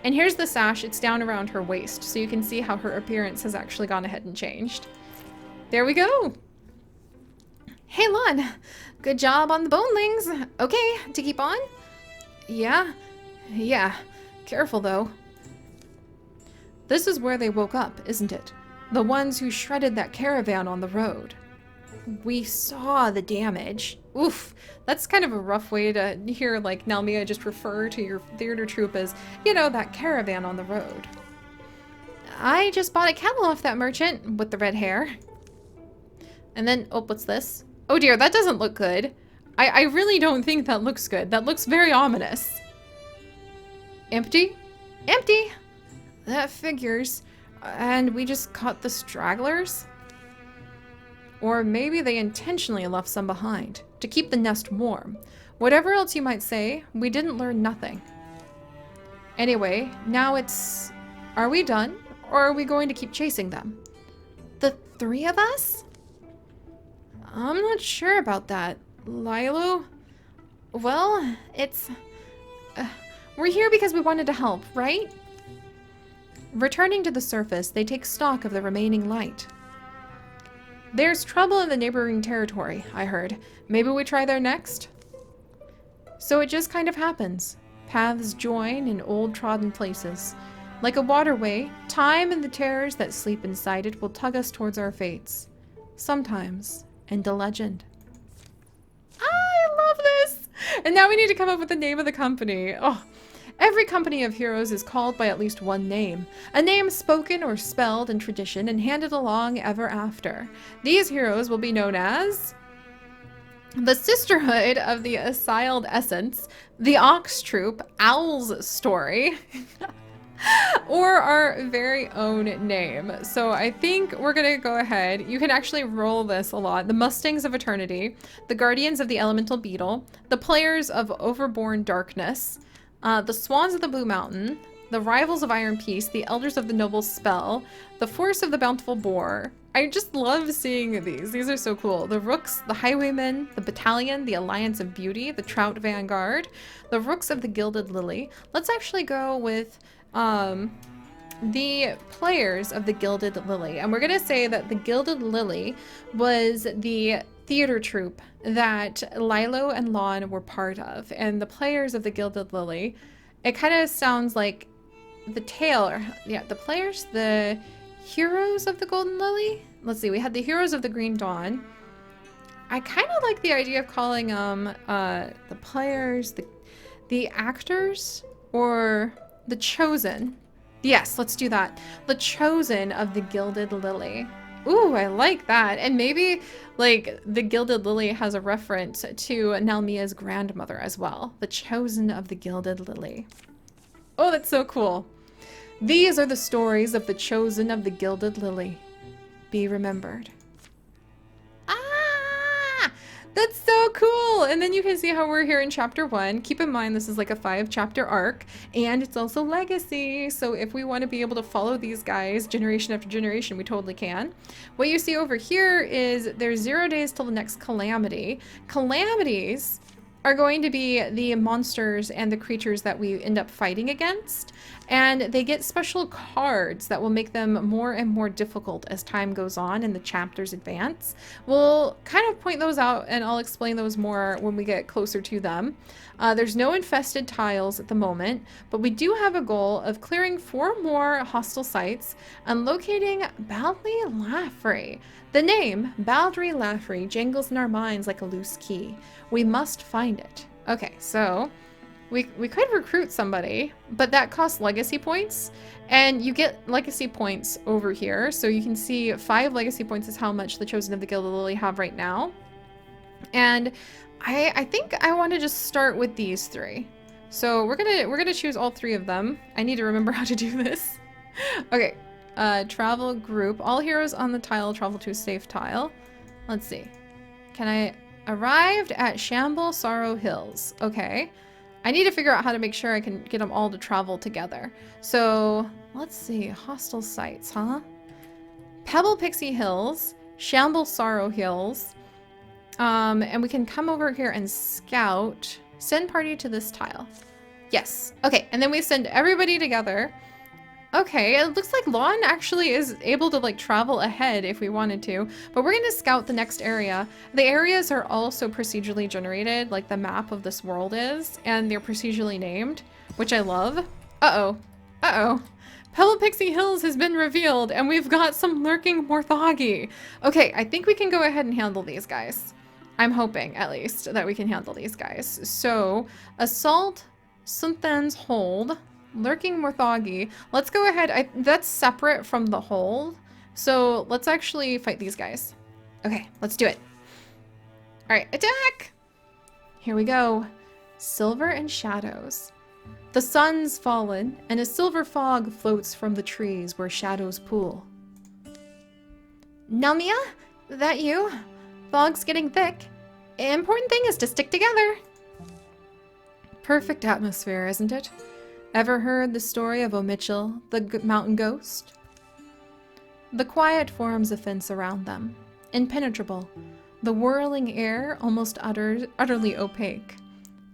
And here's the sash. It's down around her waist, so you can see how her appearance has actually gone ahead and changed. There we go. Hey, Lon. Good job on the bonelings. Okay, to keep on? Yeah? Yeah. Careful, though. This is where they woke up, isn't it? The ones who shredded that caravan on the road. We saw the damage. Oof. That's kind of a rough way to hear, like, Nelmia just refer to your theater troupe as, you know, that caravan on the road. I just bought a camel off that merchant with the red hair. And then, oh, what's this? Oh dear, that doesn't look good. I really don't think that looks good. That looks very ominous. Empty? Empty! That figures. And we just caught the stragglers? Or maybe they intentionally left some behind, to keep the nest warm. Whatever else you might say, we didn't learn nothing. Anyway, now it's... Are we done? Or are we going to keep chasing them? The 3 of us? I'm not sure about that. Lilo? Well, it's... we're here because we wanted to help, right? Returning to the surface, they take stock of the remaining light. There's trouble in the neighboring territory, I heard. Maybe we try there next? So it just kind of happens. Paths join in old trodden places. Like a waterway, time and the terrors that sleep inside it will tug us towards our fates. Sometimes, end a legend. I love this! And now we need to come up with the name of the company. Oh, every company of heroes is called by at least one name. A name spoken or spelled in tradition and handed along ever after. These heroes will be known as... the Sisterhood of the Asyled Essence, the Ox Troop, Owl's Story, or our very own name. So I think we're gonna go ahead. You can actually roll this a lot. The Mustangs of Eternity, the Guardians of the Elemental Beetle, the Players of Overborn Darkness, the Swans of the Blue Mountain, the Rivals of Iron Peace, the Elders of the Noble Spell, the Force of the Bountiful Boar. I just love seeing these. These are so cool. The Rooks, the Highwaymen, the Battalion, the Alliance of Beauty, the Trout Vanguard, the Rooks of the Gilded Lily. Let's actually go with the players of the Gilded Lily. And we're going to say that the Gilded Lily was the theater troupe that Lilo and Lon were part of. And the players of the Gilded Lily, it kind of sounds like the tale, or yeah, the players, the heroes of the Golden Lily. Let's see, we had the heroes of the Green Dawn. I kind of like the idea of calling them the players, the actors, or the chosen. Yes, let's do that. The chosen of the Gilded Lily. Ooh, I like that. And maybe like the Gilded Lily has a reference to Nalmia's grandmother as well. The chosen of the Gilded Lily. Oh, that's so cool. These are the stories of the chosen of the Gilded Lily. Be remembered. Ah, that's so cool. And then you can see how we're here in chapter 1. Keep in mind, this is like a 5-chapter arc, and it's also legacy. So if we want to be able to follow these guys generation after generation, we totally can. What you see over here is there's 0 days till the next calamity. Calamities are going to be the monsters and the creatures that we end up fighting against. And they get special cards that will make them more and more difficult as time goes on and the chapters advance. We'll kind of point those out, and I'll explain those more when we get closer to them. There's no infested tiles at the moment, but we do have a goal of clearing 4 more hostile sites and locating Baldry Laffrey. The name, Baldry Laffrey, jangles in our minds like a loose key. We must find it. Okay, so we could recruit somebody, but that costs legacy points, and you get legacy points over here. So you can see 5 legacy points is how much the Chosen of the Gilded Lily have right now. And I think I want to just start with these 3. So we're gonna choose all 3 of them. I need to remember how to do this. Okay, travel group. All heroes on the tile travel to a safe tile. Let's see. Can I arrived at Shamble Sorrow Hills? Okay. I need to figure out how to make sure I can get them all to travel together. So let's see, hostile sites, huh? Pebble Pixie Hills, Shamble Sorrow Hills, and we can come over here and scout. Send party to this tile. Yes. Okay, and then we send everybody together. Okay, it looks like Lon actually is able to like travel ahead if we wanted to, but we're gonna scout the next area. The areas are also procedurally generated, like the map of this world is, and they're procedurally named, which I love. Uh-oh. Uh-oh. Pebble Pixie Hills has been revealed, and we've got some lurking Morthagi. Okay, I think we can go ahead and handle these guys. I'm hoping, at least, that we can handle these guys. So, Assault Sunthan's Hold. Lurking Morthagi. Let's go ahead. That's separate from the hold. So let's actually fight these guys. Okay, let's do it. All right, attack! Here we go. Silver and shadows. The sun's fallen, and a silver fog floats from the trees where shadows pool. Nalmia? That you? Fog's getting thick. Important thing is to stick together. Perfect atmosphere, isn't it? Ever heard the story of O'Mitchell, the mountain ghost? The quiet forms a fence around them, impenetrable, the whirling air almost utterly opaque.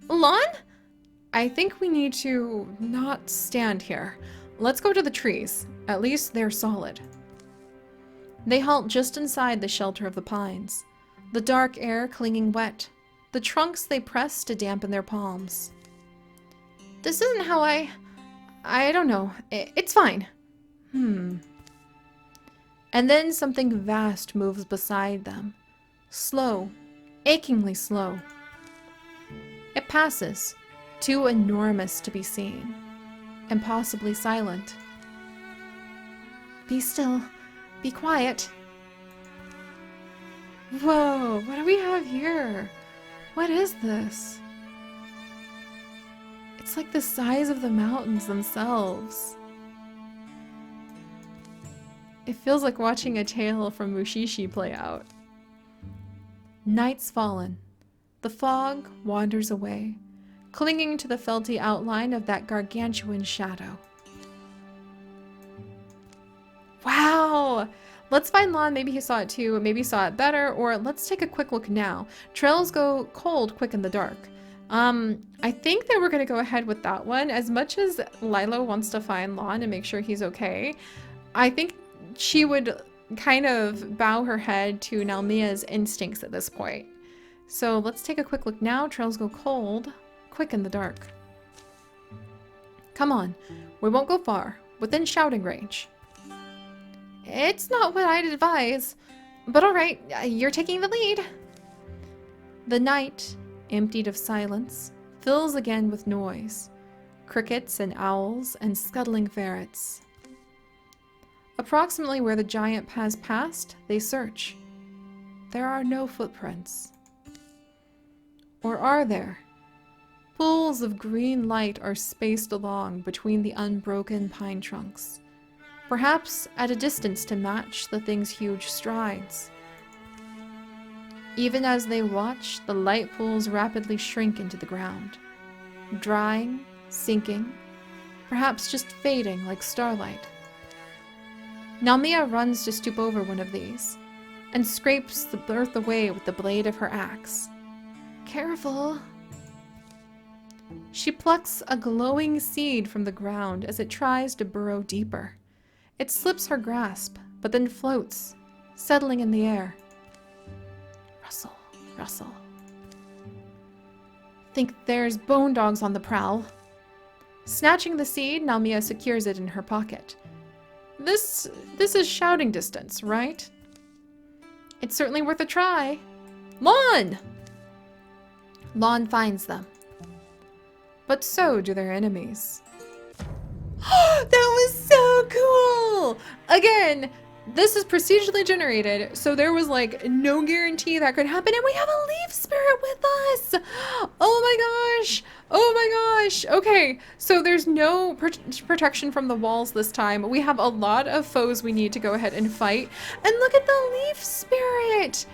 Lon? I think we need to not stand here. Let's go to the trees. At least they're solid. They halt just inside the shelter of the pines, the dark air clinging wet, the trunks they press to dampen their palms. This isn't how I don't know. It's fine. And then something vast moves beside them. Slow, achingly slow. It passes, too enormous to be seen, and possibly silent. Be still. Be quiet. Whoa, what do we have here? What is this? It's like the size of the mountains themselves. It feels like watching a tale from Mushishi play out. Night's fallen. The fog wanders away, clinging to the felty outline of that gargantuan shadow. Wow! Let's find Lon. Maybe he saw it too, maybe he saw it better, or let's take a quick look now. Trails go cold quick in the dark. I think that we're gonna go ahead with that one. As much as Lilo wants to find Lon and make sure he's okay, I think she would kind of bow her head to Nalmia's instincts at this point. So let's take a quick look now. Trails go cold, quick in the dark. Come on, we won't go far, within shouting range. It's not what I'd advise, but alright, you're taking the lead. The night, emptied of silence, fills again with noise. Crickets and owls and scuttling ferrets. Approximately where the giant has passed, they search. There are no footprints. Or are there? Pools of green light are spaced along between the unbroken pine trunks, perhaps at a distance to match the thing's huge strides. Even as they watch, the light pools rapidly shrink into the ground, drying, sinking, perhaps just fading like starlight. Nalmia runs to stoop over one of these, and scrapes the earth away with the blade of her axe. Careful! She plucks a glowing seed from the ground as it tries to burrow deeper. It slips her grasp, but then floats, settling in the air. Rustle, rustle. Think there's bone dogs on the prowl. Snatching the seed, Nalmia secures it in her pocket. This is shouting distance, right? It's certainly worth a try. Lon! Lon finds them. But so do their enemies. That was so cool! Again, this is procedurally generated, so there was like no guarantee that could happen, and we have a leaf spirit with us! Oh my gosh! Oh my gosh! Okay, so there's no protection from the walls this time. We have a lot of foes we need to go ahead and fight. And look at the leaf spirit!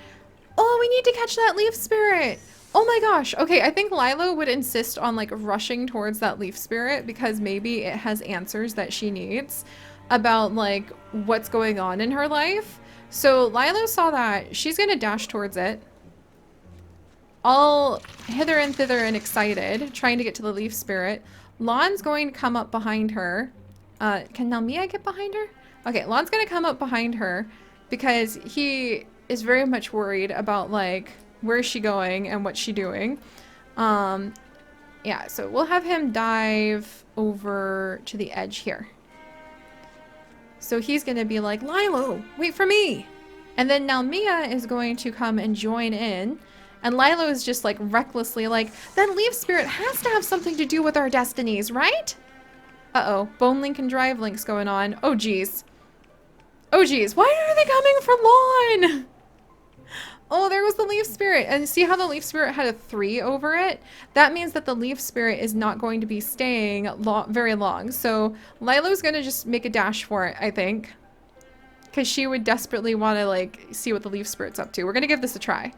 Oh, we need to catch that leaf spirit! Oh my gosh. Okay, I think Lilo would insist on like rushing towards that leaf spirit because maybe it has answers that she needs about like what's going on in her life. So Lilo saw that. She's gonna dash towards it. All hither and thither and excited, trying to get to the leaf spirit. Lon's going to come up behind her. Can Nalmia get behind her? Okay, Lon's gonna come up behind her because he is very much worried about like where is she going and what's she doing. Yeah, so we'll have him dive over to the edge here. So he's gonna be like, Lilo, wait for me. And then Nalmia is going to come and join in. And Lilo is just like recklessly like, that leaf spirit has to have something to do with our destinies, right? Uh-oh, Bone Link and Drive Link's going on. Oh geez. Oh geez, why are they coming for Lon? Oh, there was the leaf spirit. And see how the leaf spirit had a 3 over it? That means that the leaf spirit is not going to be staying very long. So Lilo's going to just make a dash for it, I think. Because she would desperately want to like see what the leaf spirit's up to. We're going to give this a try.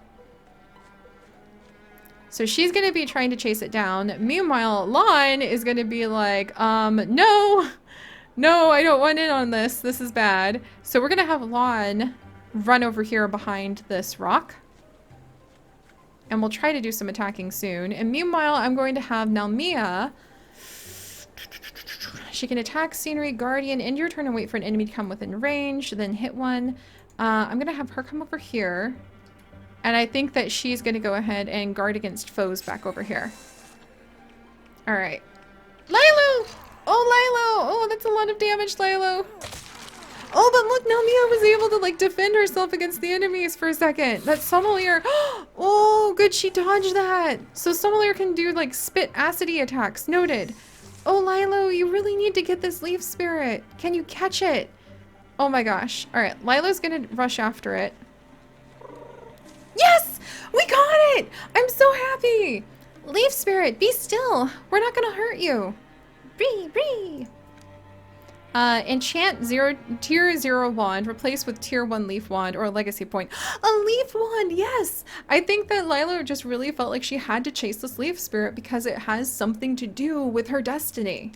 So she's going to be trying to chase it down. Meanwhile, Lon is going to be like, no, I don't want in on this. This is bad. So we're going to have Lon run over here behind this rock. And we'll try to do some attacking soon. And meanwhile, I'm going to have Nalmia. She can attack Scenery, Guardian, end your turn and wait for an enemy to come within range, then hit one. I'm going to have her come over here. And I think that she's going to go ahead and guard against foes back over here. Alright. Lilo! Oh, Lilo! Oh, that's a lot of damage, Lilo. Oh, but look, Nalmia was able to like defend herself against the enemies for a second. That Sommelier. Oh, good, she dodged that. So Sommelier can do like spit acidy attacks. Noted. Oh, Lilo, you really need to get this leaf spirit. Can you catch it? Oh my gosh. All right, Lilo's gonna rush after it. Yes, we got it. I'm so happy. Leaf spirit, be still. We're not gonna hurt you. Bree. Enchant tier 0 wand, replace with tier 1 leaf wand or a legacy point. A leaf wand, yes! I think that Lilo just really felt like she had to chase this leaf spirit because it has something to do with her destiny.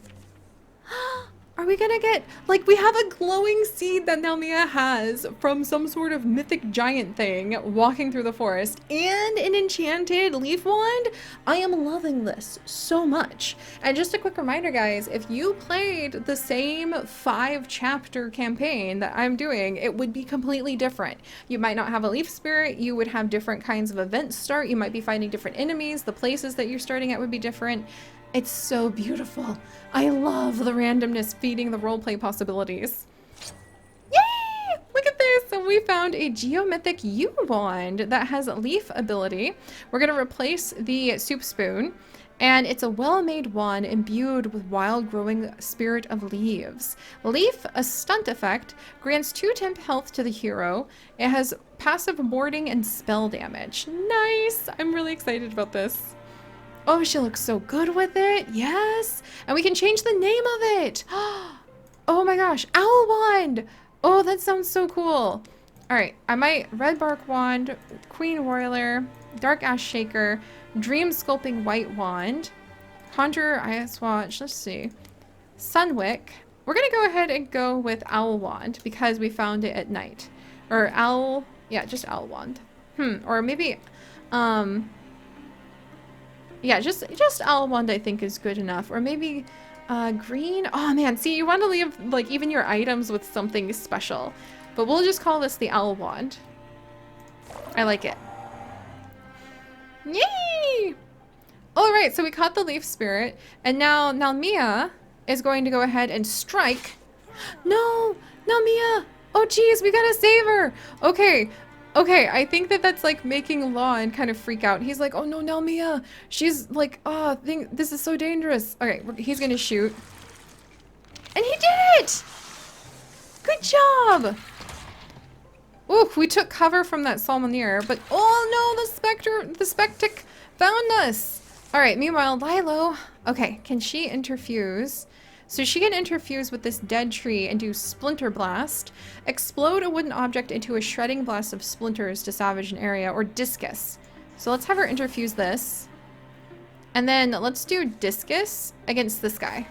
Are we gonna get, like, we have a glowing seed that Nalmia has from some sort of mythic giant thing walking through the forest, and an enchanted leaf wand? I am loving this so much. And just a quick reminder, guys, if you played the same 5-chapter campaign that I'm doing, it would be completely different. You might not have a leaf spirit, you would have different kinds of events start, you might be fighting different enemies, the places that you're starting at would be different. It's so beautiful. I love the randomness feeding the roleplay possibilities. Yay! Look at this! So we found a geomythic U wand that has leaf ability. We're going to replace the soup spoon, and it's a well-made wand imbued with wild growing spirit of leaves. Leaf, a stunt effect, grants 2 temp health to the hero. It has passive warding and spell damage. Nice! I'm really excited about this. Oh, she looks so good with it. Yes. And we can change the name of it. Oh my gosh. Owl wand. Oh, that sounds so cool. All right. I might red bark wand, queen warrior, dark ash shaker, dream sculpting white wand, conjurer ice watch. Let's see. Sunwick. We're going to go ahead and go with owl wand because we found it at night. Or owl. Yeah, just owl wand. Or maybe, yeah, just owl wand I think is good enough. Or maybe green. Oh man, see, you want to leave like even your items with something special. But we'll just call this the owl wand. I like it. Yay! Alright, so we caught the leaf spirit. And now Nalmia is going to go ahead and strike. No! Nalmia! Oh geez, we gotta save her! Okay. Okay, I think that that's like making Lon kind of freak out. He's like, oh no, Nalmia. She's like, oh, this is so dangerous. Okay, he's gonna shoot. And he did it! Good job! Ooh, we took cover from that Salmoneer, but oh no, the Spectic found us. All right, meanwhile, Lilo, okay, can she interfuse? So she can interfuse with this dead tree and do Splinter Blast, explode a wooden object into a shredding blast of splinters to savage an area, or Discus. So let's have her interfuse this. And then let's do Discus against this guy.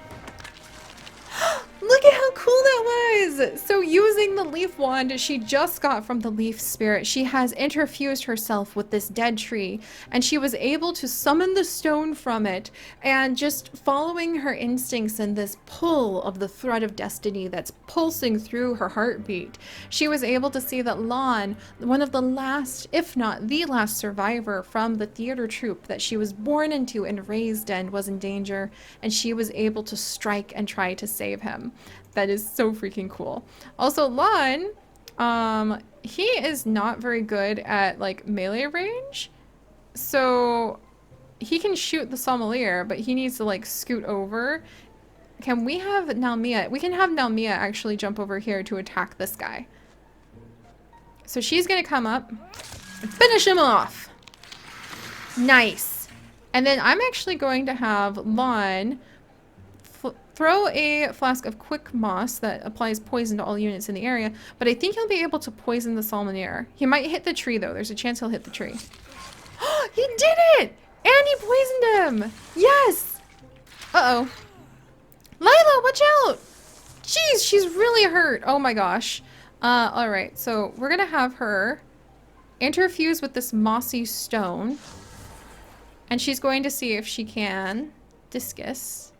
Look at how cool that was! So using the leaf wand she just got from the leaf spirit, she has interfused herself with this dead tree, and she was able to summon the stone from it, and just following her instincts and this pull of the thread of destiny that's pulsing through her heartbeat, she was able to see that Lon, one of the last, if not the last survivor from the theater troupe that she was born into and raised in, was in danger, and she was able to strike and try to save him. That is so freaking cool. Also, Lon, he is not very good at like melee range, so he can shoot the Sommelier, but he needs to like scoot over. Can we have Nalmia? We can have Nalmia actually jump over here to attack this guy. So she's gonna come up and finish him off. Nice. And then I'm actually going to have Lon throw a flask of quick moss that applies poison to all units in the area, but I think he'll be able to poison the Salmoneer. He might hit the tree though. There's a chance he'll hit the tree. He did it! And he poisoned him! Yes! Uh-oh. Lila, watch out! Jeez, she's really hurt. Oh my gosh. Alright, so we're gonna have her interfuse with this mossy stone. And she's going to see if she can discus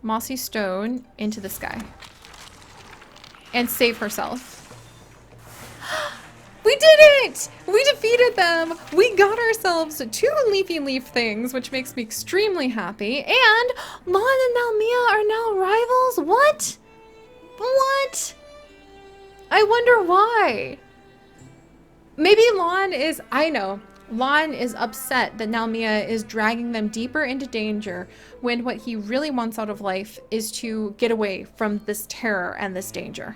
mossy stone into the sky and save herself. We did it! We defeated them! We got ourselves 2 leafy leaf things, which makes me extremely happy. And Lon and Nalmia are now rivals? What? What? I wonder why. Maybe Lon is, I know. Lon is upset that Nalmia is dragging them deeper into danger when what he really wants out of life is to get away from this terror and this danger.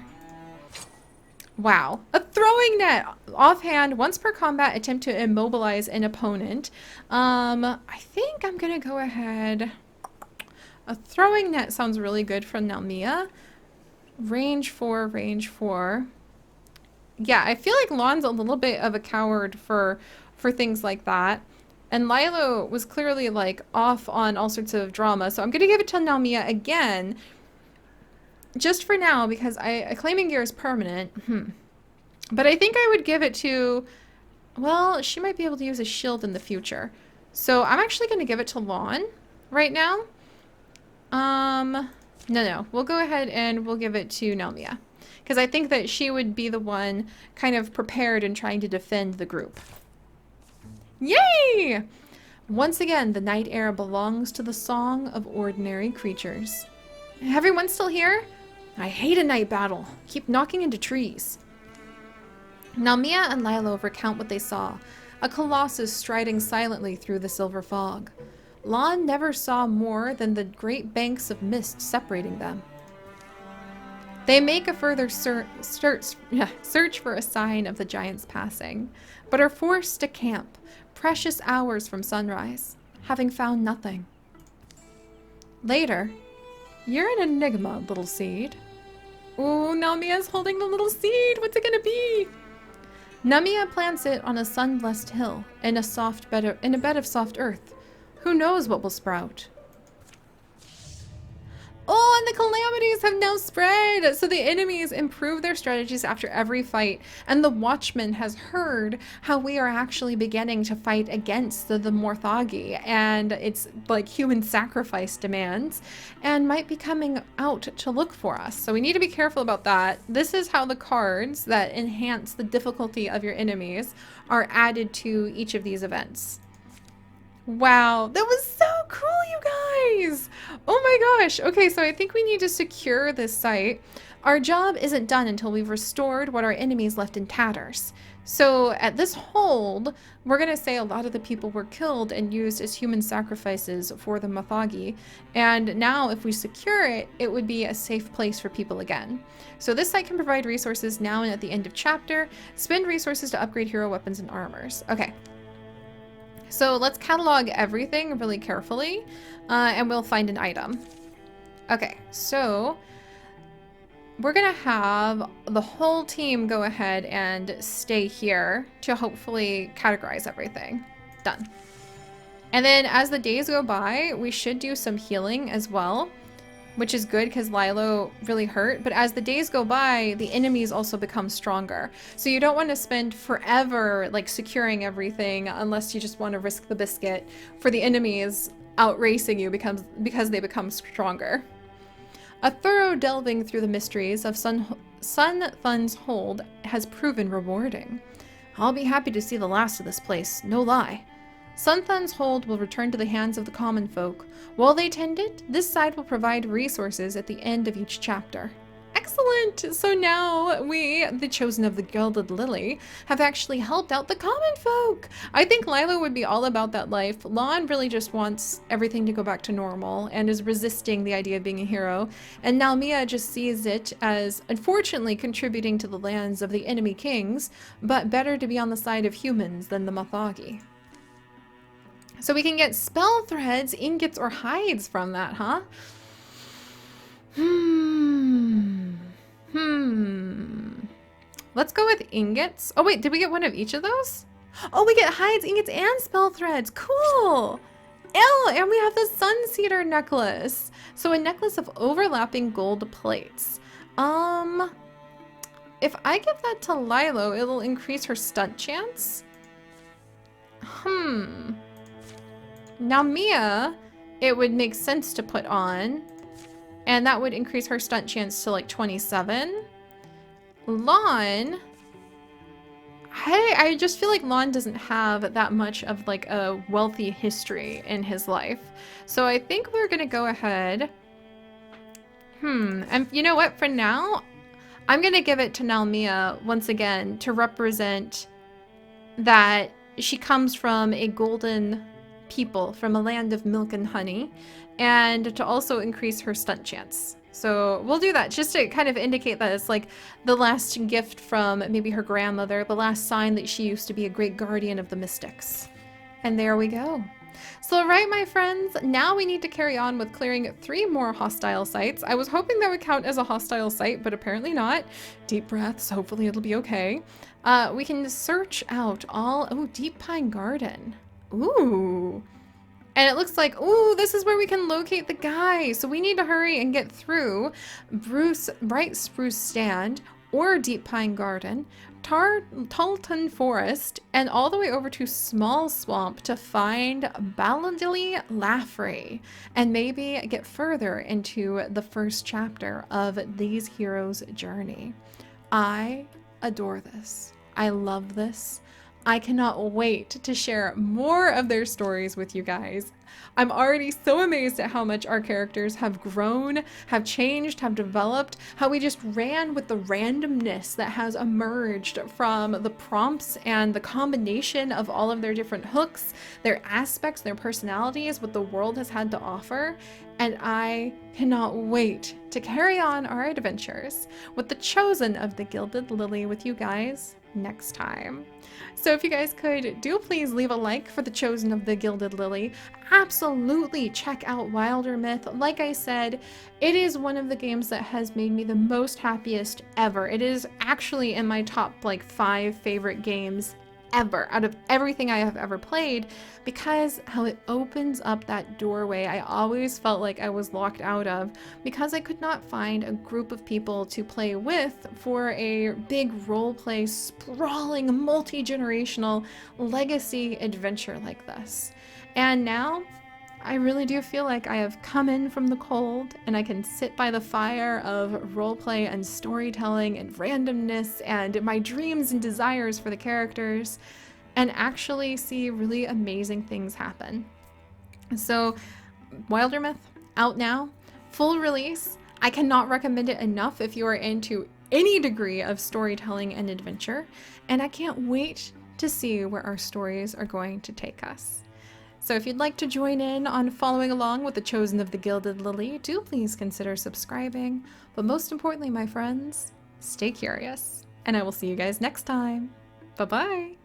Wow. A throwing net! Offhand, once per combat, attempt to immobilize an opponent. I think I'm gonna go ahead. A throwing net sounds really good from Nalmia. Range 4, range 4. Yeah, I feel like Lon's a little bit of a coward for things like that. And Lilo was clearly like off on all sorts of drama, so I'm gonna give it to Nalmia again. just for now, because a claiming gear is permanent. But I think I would give it to, well, she might be able to use a shield in the future. So I'm actually going to give it to Lon right now. No. We'll go ahead and we'll give it to Nelmia. Because I think that she would be the one kind of prepared and trying to defend the group. Yay! Once again, the night air belongs to the song of ordinary creatures. Everyone still here? I hate a night battle. Keep knocking into trees. Now Mia and Lilo recount what they saw. A colossus striding silently through the silver fog. Lon never saw more than the great banks of mist separating them. They make a further search for a sign of the giant's passing, but are forced to camp, precious hours from sunrise, having found nothing. Later, you're an enigma, little seed. Ooh, Namia's holding the little seed. What's it gonna be? Namia plants it on a sun-blessed hill in a bed of soft earth. Who knows what will sprout? Oh, and the calamities have now spread! So the enemies improve their strategies after every fight, and the Watchman has heard how we are actually beginning to fight against the Morthagi, and it's like human sacrifice demands, and might be coming out to look for us. So we need to be careful about that. This is how the cards that enhance the difficulty of your enemies are added to each of these events. Wow, that was so cool, you guys! Oh my gosh! Okay, so I think we need to secure this site. Our job isn't done until we've restored what our enemies left in tatters. So at this hold, we're gonna say a lot of the people were killed and used as human sacrifices for the Morthagi. And now if we secure it, it would be a safe place for people again. So this site can provide resources now and at the end of chapter. Spend resources to upgrade hero weapons and armors. Okay. So let's catalog everything really carefully, and we'll find an item. Okay, so we're gonna have the whole team go ahead and stay here to hopefully categorize everything. Done. And then as the days go by, we should do some healing as well, which is good because Lilo really hurt. But as the days go by, the enemies also become stronger. So you don't want to spend forever like securing everything unless you just want to risk the biscuit for the enemies outracing you because they become stronger. A thorough delving through the mysteries of Sun Thun's hold has proven rewarding. I'll be happy to see the last of this place, no lie. Sun Thun's hold will return to the hands of the common folk. While they tend it, this side will provide resources at the end of each chapter. Excellent! So now we, the chosen of the Gilded Lily, have actually helped out the common folk! I think Lilo would be all about that life. Lon really just wants everything to go back to normal and is resisting the idea of being a hero. And now Mia just sees it as, unfortunately, contributing to the lands of the enemy kings, but better to be on the side of humans than the Morthagi. So we can get spell threads, ingots, or hides from that, huh? Let's go with ingots. Oh wait, did we get one of each of those? Oh, we get hides, ingots, and spell threads. Cool! Ew, and we have the Sunseeder necklace. So a necklace of overlapping gold plates. If I give that to Lilo, it'll increase her stunt chance. Now Mia, it would make sense to put on, and that would increase her stunt chance to like 27. Lon, I just feel like Lon doesn't have that much of like a wealthy history in his life. So I think we're gonna go ahead. And you know what, for now, I'm gonna give it to Nalmia once again to represent that she comes from a golden people, from a land of milk and honey, and to also increase her stunt chance. So we'll do that just to kind of indicate that it's like the last gift from maybe her grandmother, the last sign that she used to be a great guardian of the mystics. And there we go. So alright, my friends, now we need to carry on with clearing 3 more hostile sites. I was hoping that would count as a hostile site, but apparently not. Deep breaths, hopefully it'll be okay. We can search out all, Deep Pine Garden. Ooh, And it looks like, ooh, this is where we can locate the guy. So we need to hurry and get through Bright Spruce Stand or Deep Pine Garden, Tarleton Forest, and all the way over to Small Swamp to find Balladilly Laffrey and maybe get further into the first chapter of these heroes' journey. I adore this. I love this. I cannot wait to share more of their stories with you guys. I'm already so amazed at how much our characters have grown, have changed, have developed, how we just ran with the randomness that has emerged from the prompts and the combination of all of their different hooks, their aspects, their personalities, what the world has had to offer. And I cannot wait to carry on our adventures with the Chosen of the Gilded Lily with you guys next time. So if you guys could, do please leave a like for the Chosen of the Gilded Lily. Absolutely check out Wildermyth. Like I said, it is one of the games that has made me the most happiest ever. It is actually in my top 5 favorite games ever out of everything I have ever played, because how it opens up that doorway I always felt like I was locked out of because I could not find a group of people to play with for a big roleplay, sprawling, multi-generational legacy adventure like this. And now I really do feel like I have come in from the cold and I can sit by the fire of roleplay and storytelling and randomness and my dreams and desires for the characters and actually see really amazing things happen. So Wildermyth, out now, full release. I cannot recommend it enough if you are into any degree of storytelling and adventure, and I can't wait to see where our stories are going to take us. So if you'd like to join in on following along with the Chosen of the Gilded Lily, do please consider subscribing. But most importantly, my friends, stay curious, and I will see you guys next time. Bye-bye!